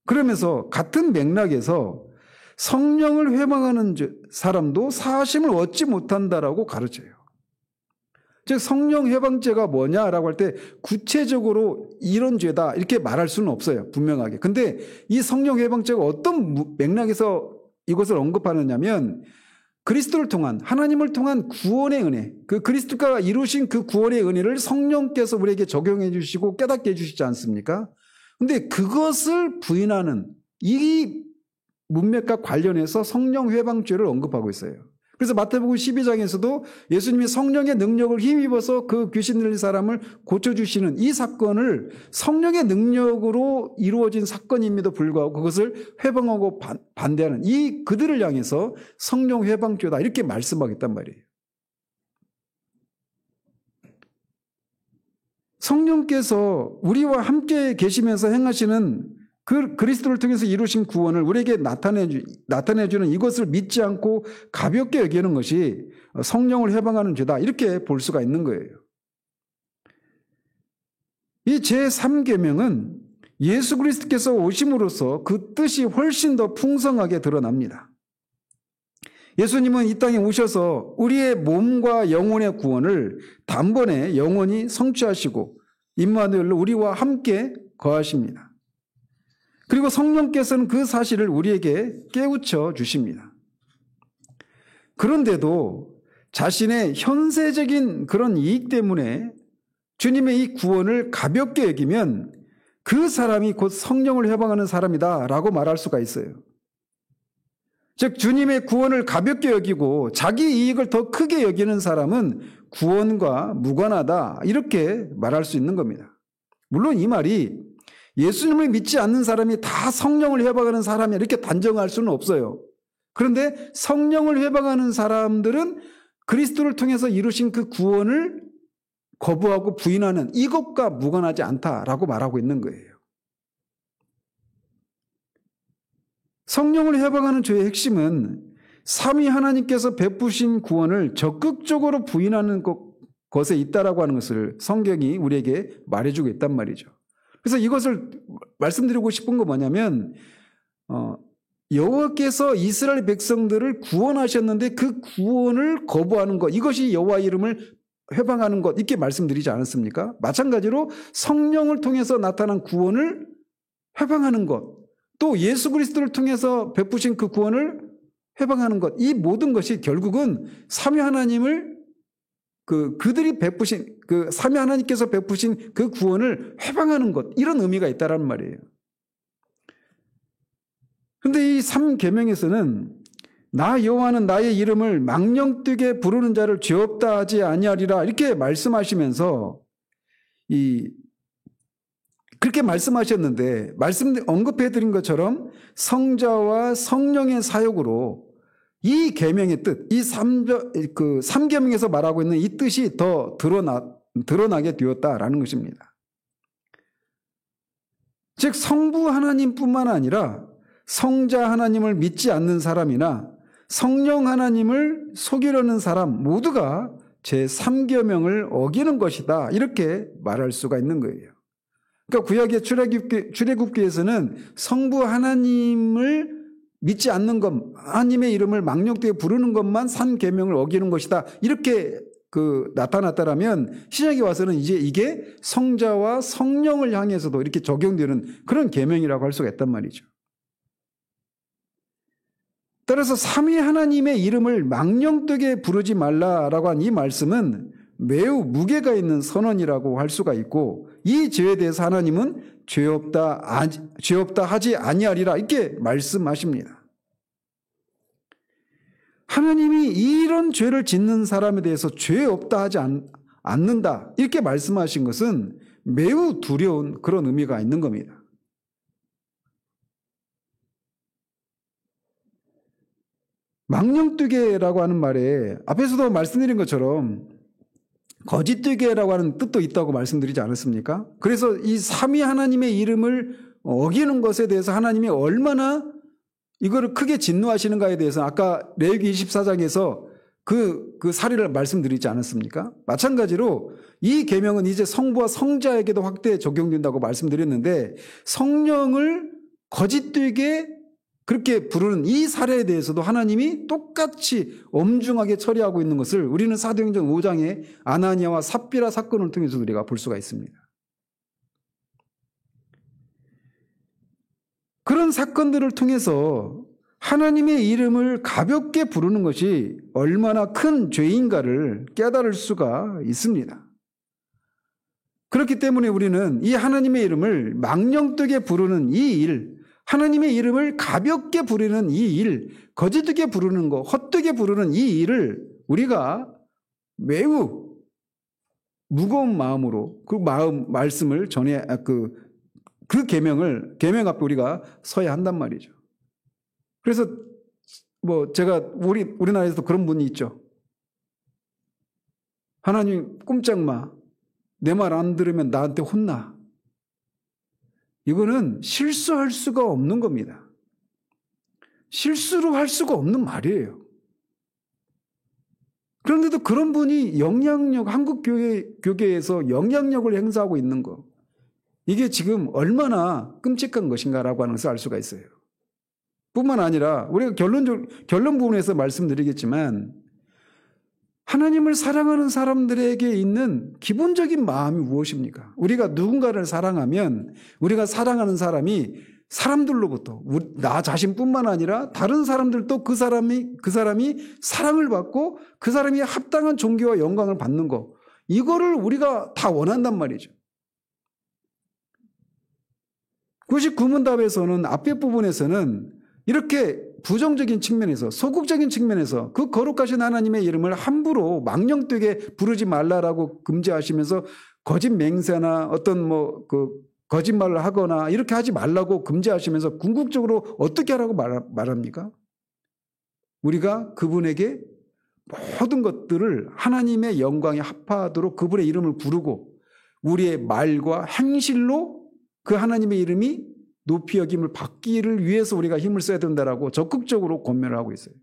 그러면서 같은 맥락에서 성령을 회방하는 사람도 사하심을 얻지 못한다라고 가르쳐요. 즉 성령 회방죄가 뭐냐라고 할 때 구체적으로 이런 죄다 이렇게 말할 수는 없어요. 분명하게. 근데 이 성령 회방죄가 어떤 맥락에서 이것을 언급하느냐면 그리스도를 통한 하나님을 통한 구원의 은혜, 그 그리스도가 이루신 그 구원의 은혜를 성령께서 우리에게 적용해 주시고 깨닫게 해 주시지 않습니까? 근데 그것을 부인하는 이 문맥과 관련해서 성령 회방죄를 언급하고 있어요. 그래서 마태복음 12장에서도 예수님이 성령의 능력을 힘입어서 그 귀신 들린 사람을 고쳐주시는 이 사건을 성령의 능력으로 이루어진 사건임에도 불구하고 그것을 회방하고 반대하는 이 그들을 향해서 성령 회방죄다 이렇게 말씀하겠단 말이에요. 성령께서 우리와 함께 계시면서 행하시는 그 그리스도를 통해서 이루신 구원을 우리에게 나타내주는 이것을 믿지 않고 가볍게 여기는 것이 성령을 회방하는 죄다 이렇게 볼 수가 있는 거예요. 이 제3계명은 예수 그리스도께서 오심으로써 그 뜻이 훨씬 더 풍성하게 드러납니다. 예수님은 이 땅에 오셔서 우리의 몸과 영혼의 구원을 단번에 영원히 성취하시고 임마누엘로 우리와 함께 거하십니다. 그리고 성령께서는 그 사실을 우리에게 깨우쳐 주십니다. 그런데도 자신의 현세적인 그런 이익 때문에 주님의 이 구원을 가볍게 여기면 그 사람이 곧 성령을 회방하는 사람이다 라고 말할 수가 있어요. 즉 주님의 구원을 가볍게 여기고 자기 이익을 더 크게 여기는 사람은 구원과 무관하다 이렇게 말할 수 있는 겁니다. 물론 이 말이 예수님을 믿지 않는 사람이 다 성령을 회방하는 사람이야 이렇게 단정할 수는 없어요. 그런데 성령을 회방하는 사람들은 그리스도를 통해서 이루신 그 구원을 거부하고 부인하는 이것과 무관하지 않다라고 말하고 있는 거예요. 성령을 회방하는 죄의 핵심은 삼위 하나님께서 베푸신 구원을 적극적으로 부인하는 것에 있다라고 하는 것을 성경이 우리에게 말해주고 있단 말이죠. 그래서 이것을 말씀드리고 싶은 거 뭐냐면 여호와께서 이스라엘 백성들을 구원하셨는데 그 구원을 거부하는 것 이것이 여호와 이름을 회방하는 것 이렇게 말씀드리지 않았습니까? 마찬가지로 성령을 통해서 나타난 구원을 회방하는 것 또 예수 그리스도를 통해서 베푸신 그 구원을 회방하는 것 이 모든 것이 결국은 삼위 하나님을 그들이 베푸신 그 삼위 하나님께서 베푸신 그 구원을 회방하는 것 이런 의미가 있다라는 말이에요. 그런데 이 3계명에서는 나 여호와는 나의 이름을 망령되게 부르는 자를 죄 없다 하지 아니하리라 이렇게 말씀하시면서 그렇게 말씀하셨는데 언급해 드린 것처럼 성자와 성령의 사역으로 이 계명의 뜻, 이 3계명에서 말하고 있는 이 뜻이 더 드러나게 되었다라는 것입니다. 즉 성부 하나님뿐만 아니라 성자 하나님을 믿지 않는 사람이나 성령 하나님을 속이려는 사람 모두가 제3계명을 어기는 것이다, 이렇게 말할 수가 있는 거예요. 그러니까 구약의 출애굽기에서는 성부 하나님을 믿지 않는 것, 하나님의 이름을 망령되게 부르는 것만 3계명을 어기는 것이다, 이렇게 나타났다라면 신약에 와서는 이제 이게 성자와 성령을 향해서도 이렇게 적용되는 그런 계명이라고 할 수가 있단 말이죠. 따라서 삼위 하나님의 이름을 망령되게 부르지 말라라고 한 이 말씀은 매우 무게가 있는 선언이라고 할 수가 있고, 이 죄에 대해서 하나님은 죄 없다 하지 아니하리라, 이렇게 말씀하십니다. 하나님이 이런 죄를 짓는 사람에 대해서 죄 없다 하지 않는다, 이렇게 말씀하신 것은 매우 두려운 그런 의미가 있는 겁니다. 망령되게라고 하는 말에 앞에서도 말씀드린 것처럼 거짓되게라고 하는 뜻도 있다고 말씀드리지 않았습니까? 그래서 이 삼위 하나님의 이름을 어기는 것에 대해서 하나님이 얼마나 이거를 크게 진노하시는가에 대해서 아까 레위기 24장에서 그 사례를 말씀드리지 않았습니까? 마찬가지로 이 계명은 이제 성부와 성자에게도 확대 적용된다고 말씀드렸는데, 성령을 거짓되게 그렇게 부르는 이 사례에 대해서도 하나님이 똑같이 엄중하게 처리하고 있는 것을 우리는 사도행전 5장의 아나니아와 삽비라 사건을 통해서 우리가 볼 수가 있습니다. 그런 사건들을 통해서 하나님의 이름을 가볍게 부르는 것이 얼마나 큰 죄인가를 깨달을 수가 있습니다. 그렇기 때문에 우리는 이 하나님의 이름을 망령되게 부르는 이 일, 하나님의 이름을 가볍게 부르는 이 일, 거짓되게 부르는 것, 헛되게 부르는 이 일을 우리가 매우 무거운 마음으로 말씀을 그 계명 앞에 우리가 서야 한단 말이죠. 그래서 제가 우리나라에서도 그런 분이 있죠. 하나님 꼼짝 마. 내 말 안 들으면 나한테 혼나. 이거는 실수할 수가 없는 겁니다. 실수로 할 수가 없는 말이에요. 그런데도 그런 분이 한국 교계에서 영향력을 행사하고 있는 거, 이게 지금 얼마나 끔찍한 것인가라고 하는 것을 알 수가 있어요. 뿐만 아니라 우리가 결론 부분에서 말씀드리겠지만, 하나님을 사랑하는 사람들에게 있는 기본적인 마음이 무엇입니까? 우리가 누군가를 사랑하면 우리가 사랑하는 사람이 사람들로부터 나 자신뿐만 아니라 다른 사람들도 그 사람이 사랑을 받고 그 사람이 합당한 존귀와 영광을 받는 거, 이거를 우리가 다 원한단 말이죠. 99문답에서는 앞에 부분에서는 이렇게 부정적인 측면에서, 소극적인 측면에서 그 거룩하신 하나님의 이름을 함부로 망령되게 부르지 말라라고 금지하시면서 거짓 맹세나 어떤 거짓말을 하거나 이렇게 하지 말라고 금지하시면서 궁극적으로 어떻게 하라고 말합니까? 우리가 그분에게 모든 것들을 하나님의 영광에 합하도록 그분의 이름을 부르고 우리의 말과 행실로 그 하나님의 이름이 높이 여김을 받기를 위해서 우리가 힘을 써야 된다라고 적극적으로 권면을 하고 있어요.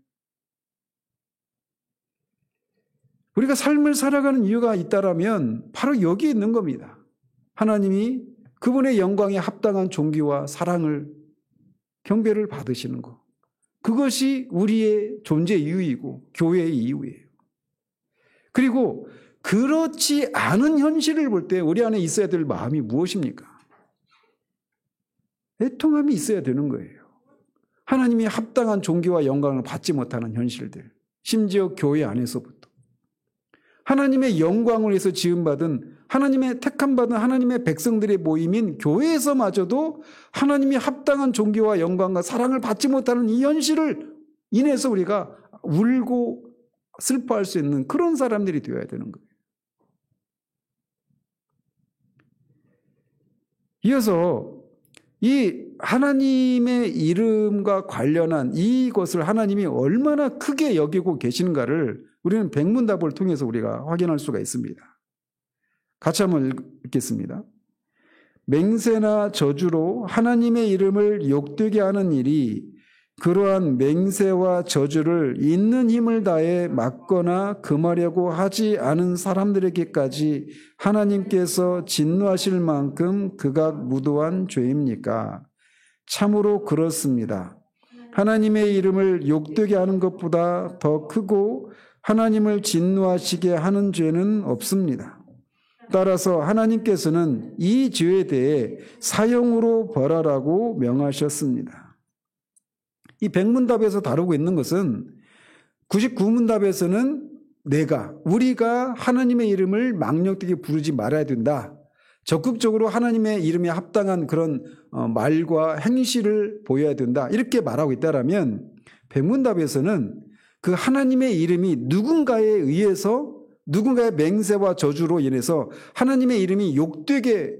우리가 삶을 살아가는 이유가 있다라면 바로 여기 있는 겁니다. 하나님이 그분의 영광에 합당한 존귀와 사랑을, 경배를 받으시는 것. 그것이 우리의 존재 이유이고 교회의 이유예요. 그리고 그렇지 않은 현실을 볼 때 우리 안에 있어야 될 마음이 무엇입니까? 애통함이 있어야 되는 거예요. 하나님이 합당한 존귀와 영광을 받지 못하는 현실들, 심지어 교회 안에서부터 하나님의 영광을 위해서 지음받은, 하나님의 택함받은 하나님의 백성들의 모임인 교회에서마저도 하나님이 합당한 존귀와 영광과 사랑을 받지 못하는 이 현실을 인해서 우리가 울고 슬퍼할 수 있는 그런 사람들이 되어야 되는 거예요. 이어서 이 하나님의 이름과 관련한 이것을 하나님이 얼마나 크게 여기고 계시는가를 우리는 백문답을 통해서 우리가 확인할 수가 있습니다. 같이 한번 읽겠습니다. 맹세나 저주로 하나님의 이름을 욕되게 하는 일이 그러한 맹세와 저주를 있는 힘을 다해 막거나 금하려고 하지 않은 사람들에게까지 하나님께서 진노하실 만큼 극악 무도한 죄입니까? 참으로 그렇습니다. 하나님의 이름을 욕되게 하는 것보다 더 크고 하나님을 진노하시게 하는 죄는 없습니다. 따라서 하나님께서는 이 죄에 대해 사형으로 벌하라고 명하셨습니다. 이 백문답에서 다루고 있는 것은 99문답에서는 우리가 하나님의 이름을 망령되게 부르지 말아야 된다. 적극적으로 하나님의 이름에 합당한 그런 말과 행실을 보여야 된다. 이렇게 말하고 있다라면 백문답에서는 그 하나님의 이름이 누군가의 맹세와 저주로 인해서 하나님의 이름이 욕되게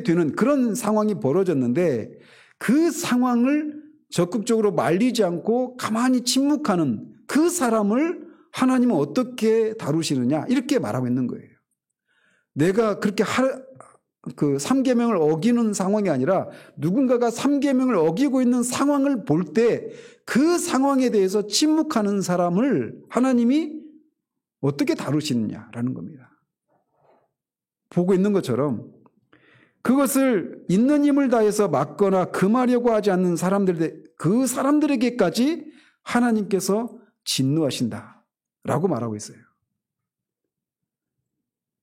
되는 그런 상황이 벌어졌는데 그 상황을 적극적으로 말리지 않고 가만히 침묵하는 그 사람을 하나님은 어떻게 다루시느냐 이렇게 말하고 있는 거예요. 내가 그렇게 그 3계명을 어기는 상황이 아니라 누군가가 3계명을 어기고 있는 상황을 볼 때 그 상황에 대해서 침묵하는 사람을 하나님이 어떻게 다루시느냐라는 겁니다. 보고 있는 것처럼 그것을 있는 힘을 다해서 막거나 금하려고 하지 않는 그 사람들에게까지 하나님께서 진노하신다라고 말하고 있어요.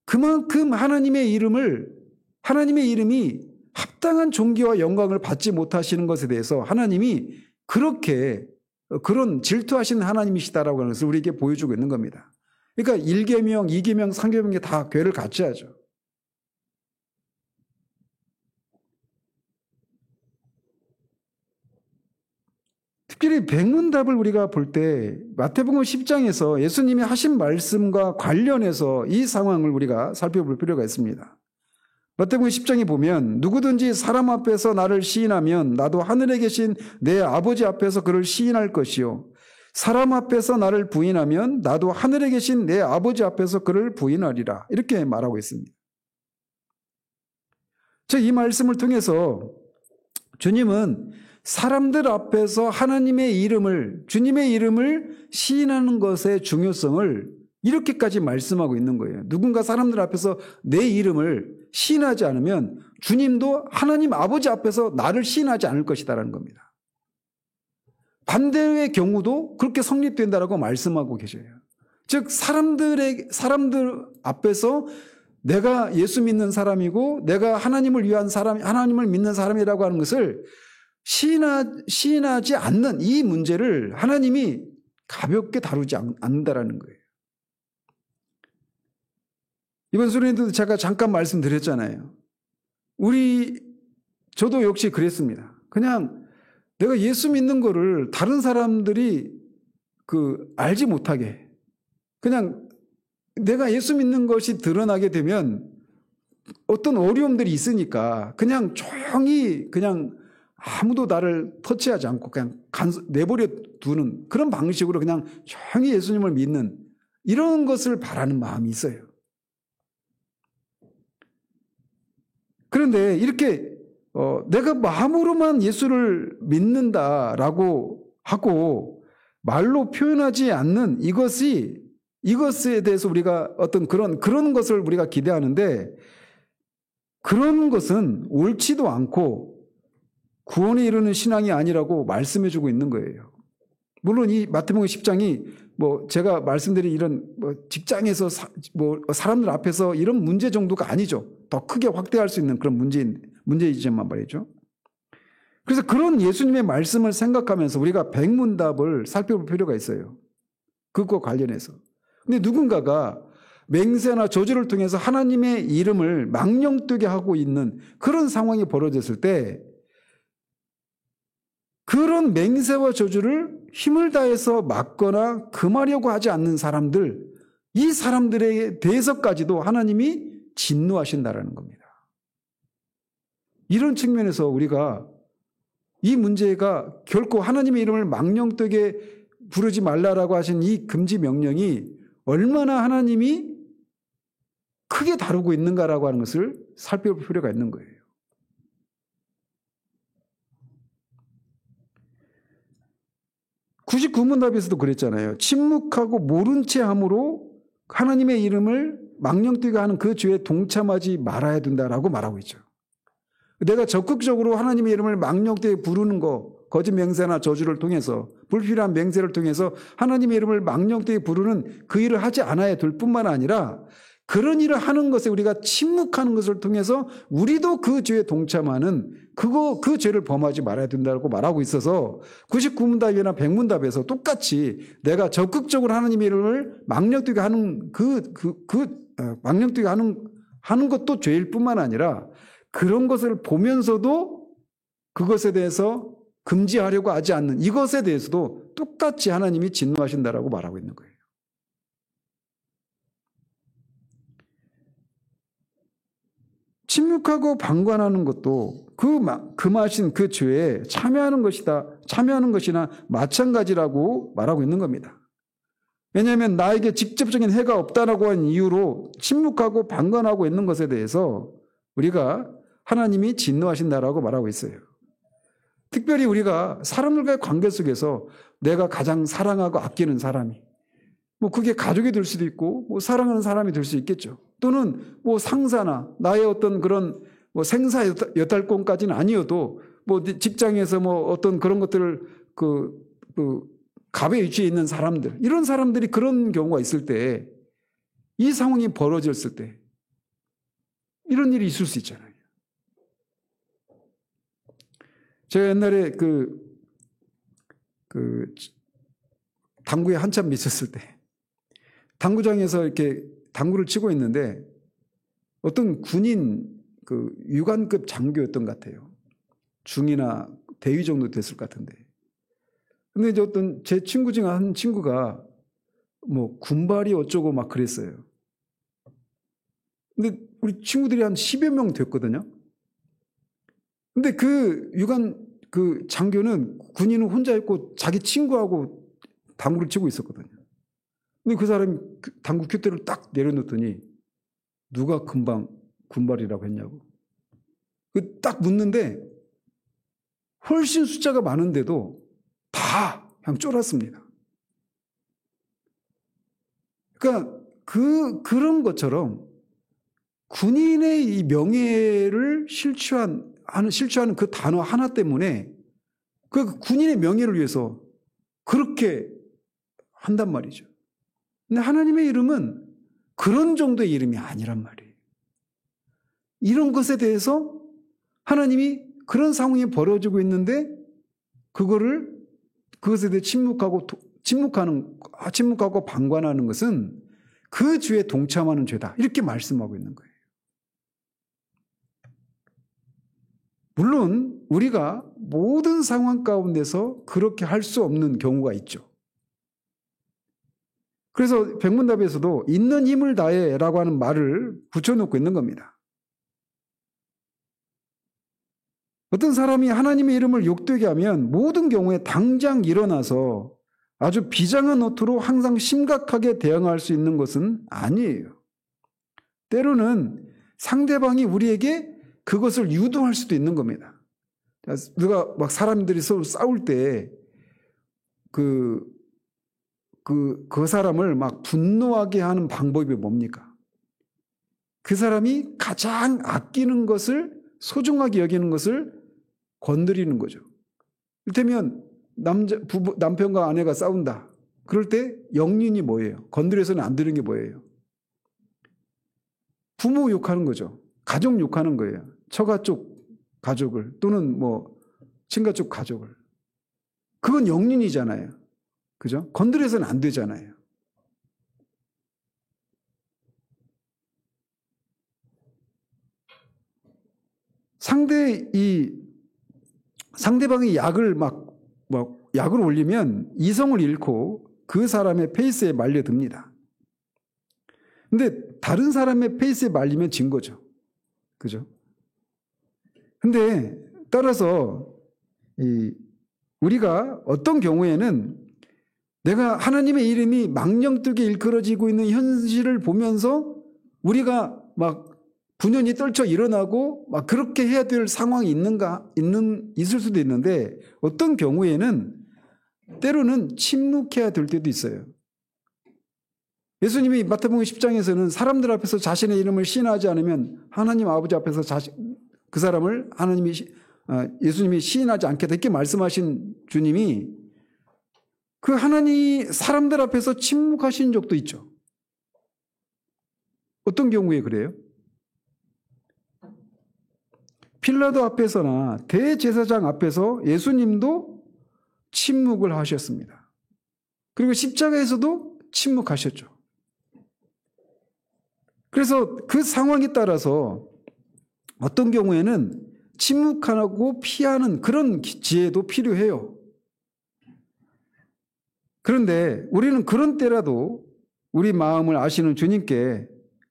그만큼 하나님의 이름이 합당한 존귀와 영광을 받지 못하시는 것에 대해서 하나님이 그런 질투하시는 하나님이시다라고 하는 것을 우리에게 보여주고 있는 겁니다. 그러니까 1계명, 2계명, 3계명이 다 궤를 같이 하죠. 특별히 백문답을 우리가 볼 때 마태복음 10장에서 예수님이 하신 말씀과 관련해서 이 상황을 우리가 살펴볼 필요가 있습니다. 마태복음 10장에 보면 누구든지 사람 앞에서 나를 시인하면 나도 하늘에 계신 내 아버지 앞에서 그를 시인할 것이요 사람 앞에서 나를 부인하면 나도 하늘에 계신 내 아버지 앞에서 그를 부인하리라 이렇게 말하고 있습니다. 이 말씀을 통해서 주님은 사람들 앞에서 주님의 이름을 시인하는 것의 중요성을 이렇게까지 말씀하고 있는 거예요. 누군가 사람들 앞에서 내 이름을 시인하지 않으면 주님도 하나님 아버지 앞에서 나를 시인하지 않을 것이다라는 겁니다. 반대의 경우도 그렇게 성립된다라고 말씀하고 계셔요. 즉 사람들 앞에서 내가 예수 믿는 사람이고 내가 하나님을 위한 사람, 하나님을 믿는 사람이라고 하는 것을 시인하지 않는 이 문제를 하나님이 가볍게 다루지 않는다라는 거예요. 이번 수련회도 제가 잠깐 말씀드렸잖아요. 저도 역시 그랬습니다. 그냥 내가 예수 믿는 거를 다른 사람들이 알지 못하게 그냥 내가 예수 믿는 것이 드러나게 되면 어떤 어려움들이 있으니까 그냥 조용히 그냥 아무도 나를 터치하지 않고 그냥 내버려 두는 그런 방식으로 그냥 조용히 예수님을 믿는 이런 것을 바라는 마음이 있어요. 그런데 이렇게 내가 마음으로만 예수를 믿는다라고 하고 말로 표현하지 않는 이것에 대해서 우리가 어떤 그런 것을 우리가 기대하는데 그런 것은 옳지도 않고 구원에 이르는 신앙이 아니라고 말씀해주고 있는 거예요. 물론 이 마태복음 10장이 제가 말씀드린 이런 직장에서 사람들 앞에서 이런 문제 정도가 아니죠. 더 크게 확대할 수 있는 그런 문제이지만 말이죠. 그래서 그런 예수님의 말씀을 생각하면서 우리가 백문답을 살펴볼 필요가 있어요. 그것과 관련해서. 근데 누군가가 맹세나 저주를 통해서 하나님의 이름을 망령되게 하고 있는 그런 상황이 벌어졌을 때 그런 맹세와 저주를 힘을 다해서 막거나 금하려고 하지 않는 사람들, 이 사람들에 대해서까지도 하나님이 진노하신다라는 겁니다. 이런 측면에서 우리가 이 문제가 결코 하나님의 이름을 망령되게 부르지 말라라고 하신 이 금지 명령이 얼마나 하나님이 크게 다루고 있는가라고 하는 것을 살펴볼 필요가 있는 거예요. (99문답에서도) 그랬잖아요. 침묵하고 모른 채 함으로 하나님의 이름을 망령되게 하는 그 죄에 동참하지 말아야 된다라고 말하고 있죠. 내가 적극적으로 하나님의 이름을 망령되게 부르는 거, 거짓 맹세나 저주를 통해서, 불필요한 맹세를 통해서 하나님의 이름을 망령되게 부르는 그 일을 하지 않아야 될 뿐만 아니라 그런 일을 하는 것에 우리가 침묵하는 것을 통해서 우리도 그 죄에 동참하는 그 죄를 범하지 말아야 된다고 말하고 있어서 99문답이나 100문답에서 똑같이 내가 적극적으로 하나님의 이름을 망령되게 하는 망령되게 하는 것도 죄일 뿐만 아니라 그런 것을 보면서도 그것에 대해서 금지하려고 하지 않는 이것에 대해서도 똑같이 하나님이 진노하신다라고 말하고 있는 거예요. 침묵하고 방관하는 것도 금하신 그 죄에 참여하는 것이나 마찬가지라고 말하고 있는 겁니다. 왜냐하면 나에게 직접적인 해가 없다라고 한 이유로 침묵하고 방관하고 있는 것에 대해서 우리가 하나님이 진노하신다라고 말하고 있어요. 특별히 우리가 사람들과의 관계 속에서 내가 가장 사랑하고 아끼는 사람이 그게 가족이 될 수도 있고 사랑하는 사람이 될 수 있겠죠. 또는 상사나 나의 어떤 그런 생사 여탈권까지는 아니어도 직장에서 어떤 그런 것들을 갑의 위치에 있는 사람들, 이런 사람들이 그런 경우가 있을 때, 이 상황이 벌어졌을 때 이런 일이 있을 수 있잖아요. 제가 옛날에 당구에 한참 미쳤을 때 당구장에서 이렇게 당구를 치고 있는데 어떤 군인 유관급 장교였던 것 같아요. 중이나 대위 정도 됐을 것 같은데. 근데 이제 어떤 제 친구 중 한 친구가 군발이 어쩌고 막 그랬어요. 근데 우리 친구들이 한 10여 명 됐거든요. 근데 그 장교는 군인은 혼자 있고 자기 친구하고 당구를 치고 있었거든요. 근데 그 사람이 당구 큐대를 딱 내려놓더니 누가 금방 군발이라고 했냐고. 딱 묻는데 훨씬 숫자가 많은데도 다 그냥 쫄았습니다. 그러니까 그런 것처럼 군인의 이 명예를 실추하는 그 단어 하나 때문에 그 군인의 명예를 위해서 그렇게 한단 말이죠. 근데 하나님의 이름은 그런 정도의 이름이 아니란 말이에요. 이런 것에 대해서 하나님이 그런 상황이 벌어지고 있는데 그것에 대해 침묵하고 방관하는 것은 그 죄에 동참하는 죄다. 이렇게 말씀하고 있는 거예요. 물론 우리가 모든 상황 가운데서 그렇게 할 수 없는 경우가 있죠. 그래서 백문답에서도 있는 힘을 다해 라고 하는 말을 붙여놓고 있는 겁니다. 어떤 사람이 하나님의 이름을 욕되게 하면 모든 경우에 당장 일어나서 아주 비장한 어투로 항상 심각하게 대응할 수 있는 것은 아니에요. 때로는 상대방이 우리에게 그것을 유도할 수도 있는 겁니다. 누가 사람들이 서로 싸울 때 그 사람을 분노하게 하는 방법이 뭡니까? 그 사람이 가장 아끼는 것을, 소중하게 여기는 것을 건드리는 거죠. 이를테면 남편과 아내가 싸운다. 그럴 때 영린이 뭐예요? 건드려서는 안 되는 게 뭐예요? 부모 욕하는 거죠. 가족 욕하는 거예요. 처가 쪽 가족을, 또는 친가 쪽 가족을. 그건 영린이잖아요. 그죠? 건드려서는 안 되잖아요. 상대방이 약을 올리면 이성을 잃고 그 사람의 페이스에 말려듭니다. 근데 다른 사람의 페이스에 말리면 진 거죠. 그죠? 근데 따라서 우리가 어떤 경우에는 내가 하나님의 이름이 망령되게 일컬어지고 있는 현실을 보면서 우리가 막 분연히 떨쳐 일어나고 막 그렇게 해야 될 상황이 있을 수도 있는데 어떤 경우에는 때로는 침묵해야 될 때도 있어요. 예수님이 마태복음 10장에서는 사람들 앞에서 자신의 이름을 시인하지 않으면 하나님 아버지 앞에서 그 사람을 예수님이 시인하지 않겠다 이렇게 말씀하신 주님이 그 사람들 앞에서 침묵하신 적도 있죠. 어떤 경우에 그래요? 필라도 앞에서나 대제사장 앞에서 예수님도 침묵을 하셨습니다. 그리고 십자가에서도 침묵하셨죠. 그래서 그 상황에 따라서 어떤 경우에는 침묵하고 피하는 그런 지혜도 필요해요. 그런데 우리는 그런 때라도 우리 마음을 아시는 주님께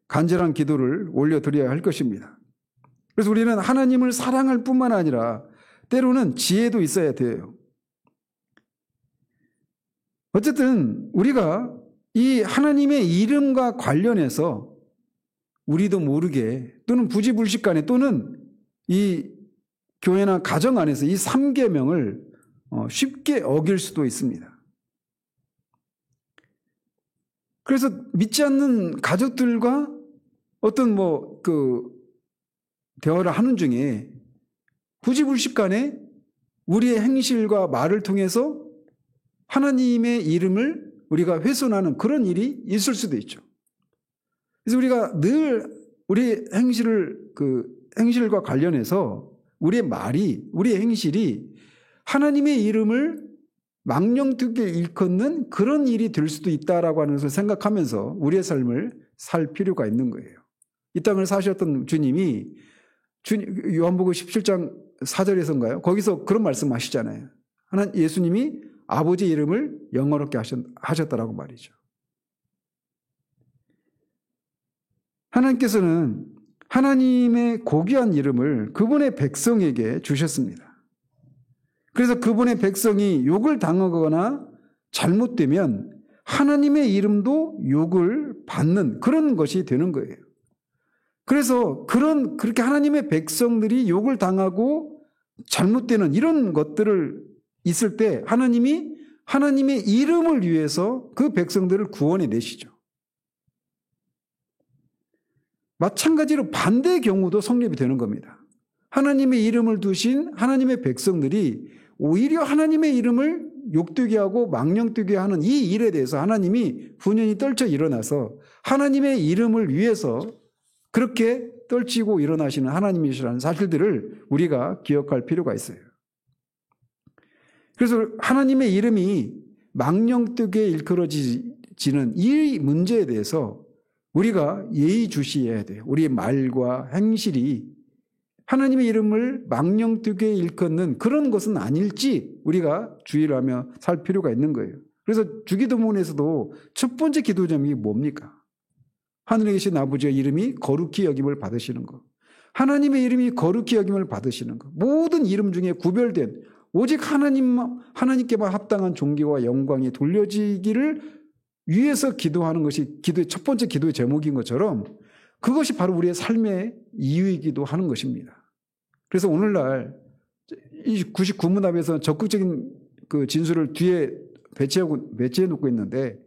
간절한 기도를 올려드려야 할 것입니다. 그래서 우리는 하나님을 사랑할 뿐만 아니라 때로는 지혜도 있어야 돼요. 어쨌든 우리가 이 하나님의 이름과 관련해서 우리도 모르게 또는 부지불식간에 또는 이 교회나 가정 안에서 이 3계명을 쉽게 어길 수도 있습니다. 그래서 믿지 않는 가족들과 어떤 대화를 하는 중에 부지불식간에 우리의 행실과 말을 통해서 하나님의 이름을 우리가 훼손하는 그런 일이 있을 수도 있죠. 그래서 우리가 늘 우리 행실과 관련해서 우리의 말이, 우리의 행실이 하나님의 이름을 망령되게 일컫는 그런 일이 될 수도 있다라고 하는 것을 생각하면서 우리의 삶을 살 필요가 있는 거예요. 이 땅을 사셨던 주님이 요한복음 17장 4절에서인가요? 거기서 그런 말씀 하시잖아요. 예수님이 아버지 이름을 영어롭게 하셨다라고 말이죠. 하나님께서는 하나님의 고귀한 이름을 그분의 백성에게 주셨습니다. 그래서 그분의 백성이 욕을 당하거나 잘못되면 하나님의 이름도 욕을 받는 그런 것이 되는 거예요. 그래서 그렇게 하나님의 백성들이 욕을 당하고 잘못되는 이런 것들을 있을 때 하나님의 이름을 위해서 그 백성들을 구원해 내시죠. 마찬가지로 반대의 경우도 성립이 되는 겁니다. 하나님의 이름을 두신 하나님의 백성들이 오히려 하나님의 이름을 욕되게 하고 망령되게 하는 이 일에 대해서 하나님이 분연히 떨쳐 일어나서 하나님의 이름을 위해서 그렇게 떨치고 일어나시는 하나님이시라는 사실들을 우리가 기억할 필요가 있어요. 그래서 하나님의 이름이 망령되게 일컬어지는 이 문제에 대해서 우리가 예의주시해야 돼요. 우리의 말과 행실이 하나님의 이름을 망령되게 일컫는 그런 것은 아닐지 우리가 주의를 하며 살 필요가 있는 거예요. 그래서 주기도문에서도 첫 번째 기도 제목이 뭡니까? 하늘에 계신 아버지의 이름이 거룩히 여김을 받으시는 것. 하나님의 이름이 거룩히 여김을 받으시는 것. 모든 이름 중에 구별된 오직 하나님께만 합당한 존귀와 영광이 돌려지기를 위해서 기도하는 것이 기도의 첫 번째 기도의 제목인 것처럼 그것이 바로 우리의 삶의 이유이기도 하는 것입니다. 그래서 오늘날 이 99문답에서 적극적인 그 진술을 뒤에 배치해 놓고 있는데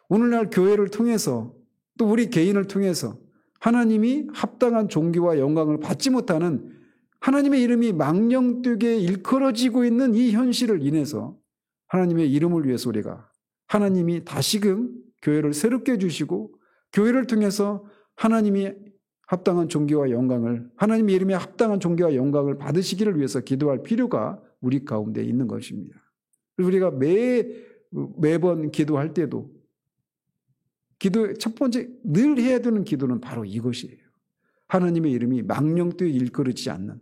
오늘날 교회를 통해서 또 우리 개인을 통해서 하나님이 합당한 존귀와 영광을 받지 못하는 하나님의 이름이 망령되게 일컬어지고 있는 이 현실을 인해서 하나님의 이름을 위해서 우리가 하나님이 다시금 교회를 새롭게 해주시고 교회를 통해서 하나님이 합당한 존귀와 영광을 하나님의 이름에 합당한 존귀와 영광을 받으시기를 위해서 기도할 필요가 우리 가운데 있는 것입니다. 그래서 우리가 매번 기도할 때도 기도의 첫 번째 늘 해야 되는 기도는 바로 이것이에요. 하나님의 이름이 망령되게 일컬어지지 않는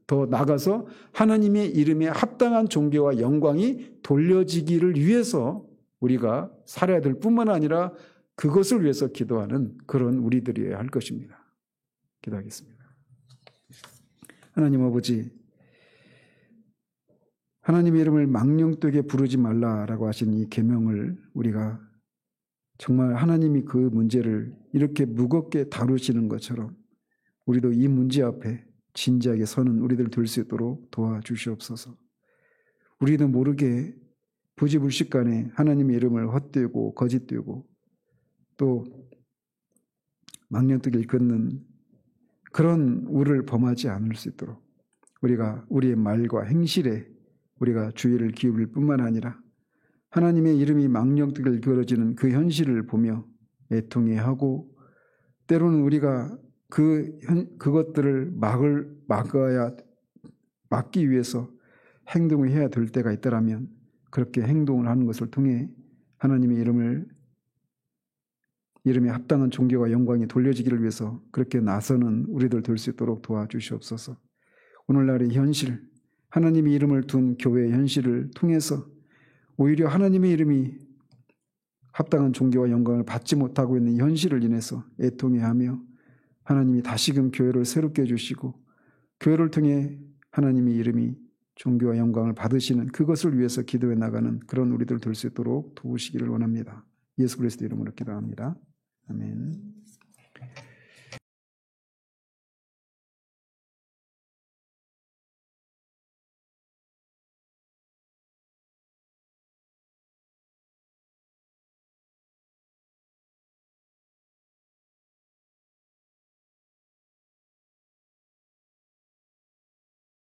더 나아가서 하나님의 이름에 합당한 존귀와 영광이 돌려지기를 위해서 우리가 살아야 될 뿐만 아니라 그것을 위해서 기도하는 그런 우리들이어야 할 것입니다. 기도하겠습니다. 하나님 아버지, 하나님의 이름을 망령되게 부르지 말라라고 하신 이 계명을 우리가 정말 하나님이 그 문제를 이렇게 무겁게 다루시는 것처럼 우리도 이 문제 앞에 진지하게 서는 우리들 될 수 있도록 도와주시옵소서. 우리도 모르게 부지불식간에 하나님의 이름을 헛되고 거짓되고 또 망령되게 걷는 그런 우를 범하지 않을 수 있도록 우리가 우리의 말과 행실에 우리가 주의를 기울일 뿐만 아니라 하나님의 이름이 망령되게 걸어지는 그 현실을 보며 애통해하고 때로는 우리가 그것들을 막기 위해서 행동을 해야 될 때가 있다라면 그렇게 행동을 하는 것을 통해 하나님의 이름에 합당한 존귀와 영광이 돌려지기를 위해서 그렇게 나서는 우리들 될 수 있도록 도와주시옵소서. 오늘날의 현실, 하나님의 이름을 둔 교회의 현실을 통해서 오히려 하나님의 이름이 합당한 존귀와 영광을 받지 못하고 있는 현실을 인해서 애통해하며 하나님이 다시금 교회를 새롭게 해주시고 교회를 통해 하나님의 이름이 존귀와 영광을 받으시는 그것을 위해서 기도해 나가는 그런 우리들 될 수 있도록 도우시기를 원합니다. 예수 그리스도 이름으로 기도합니다. 아멘.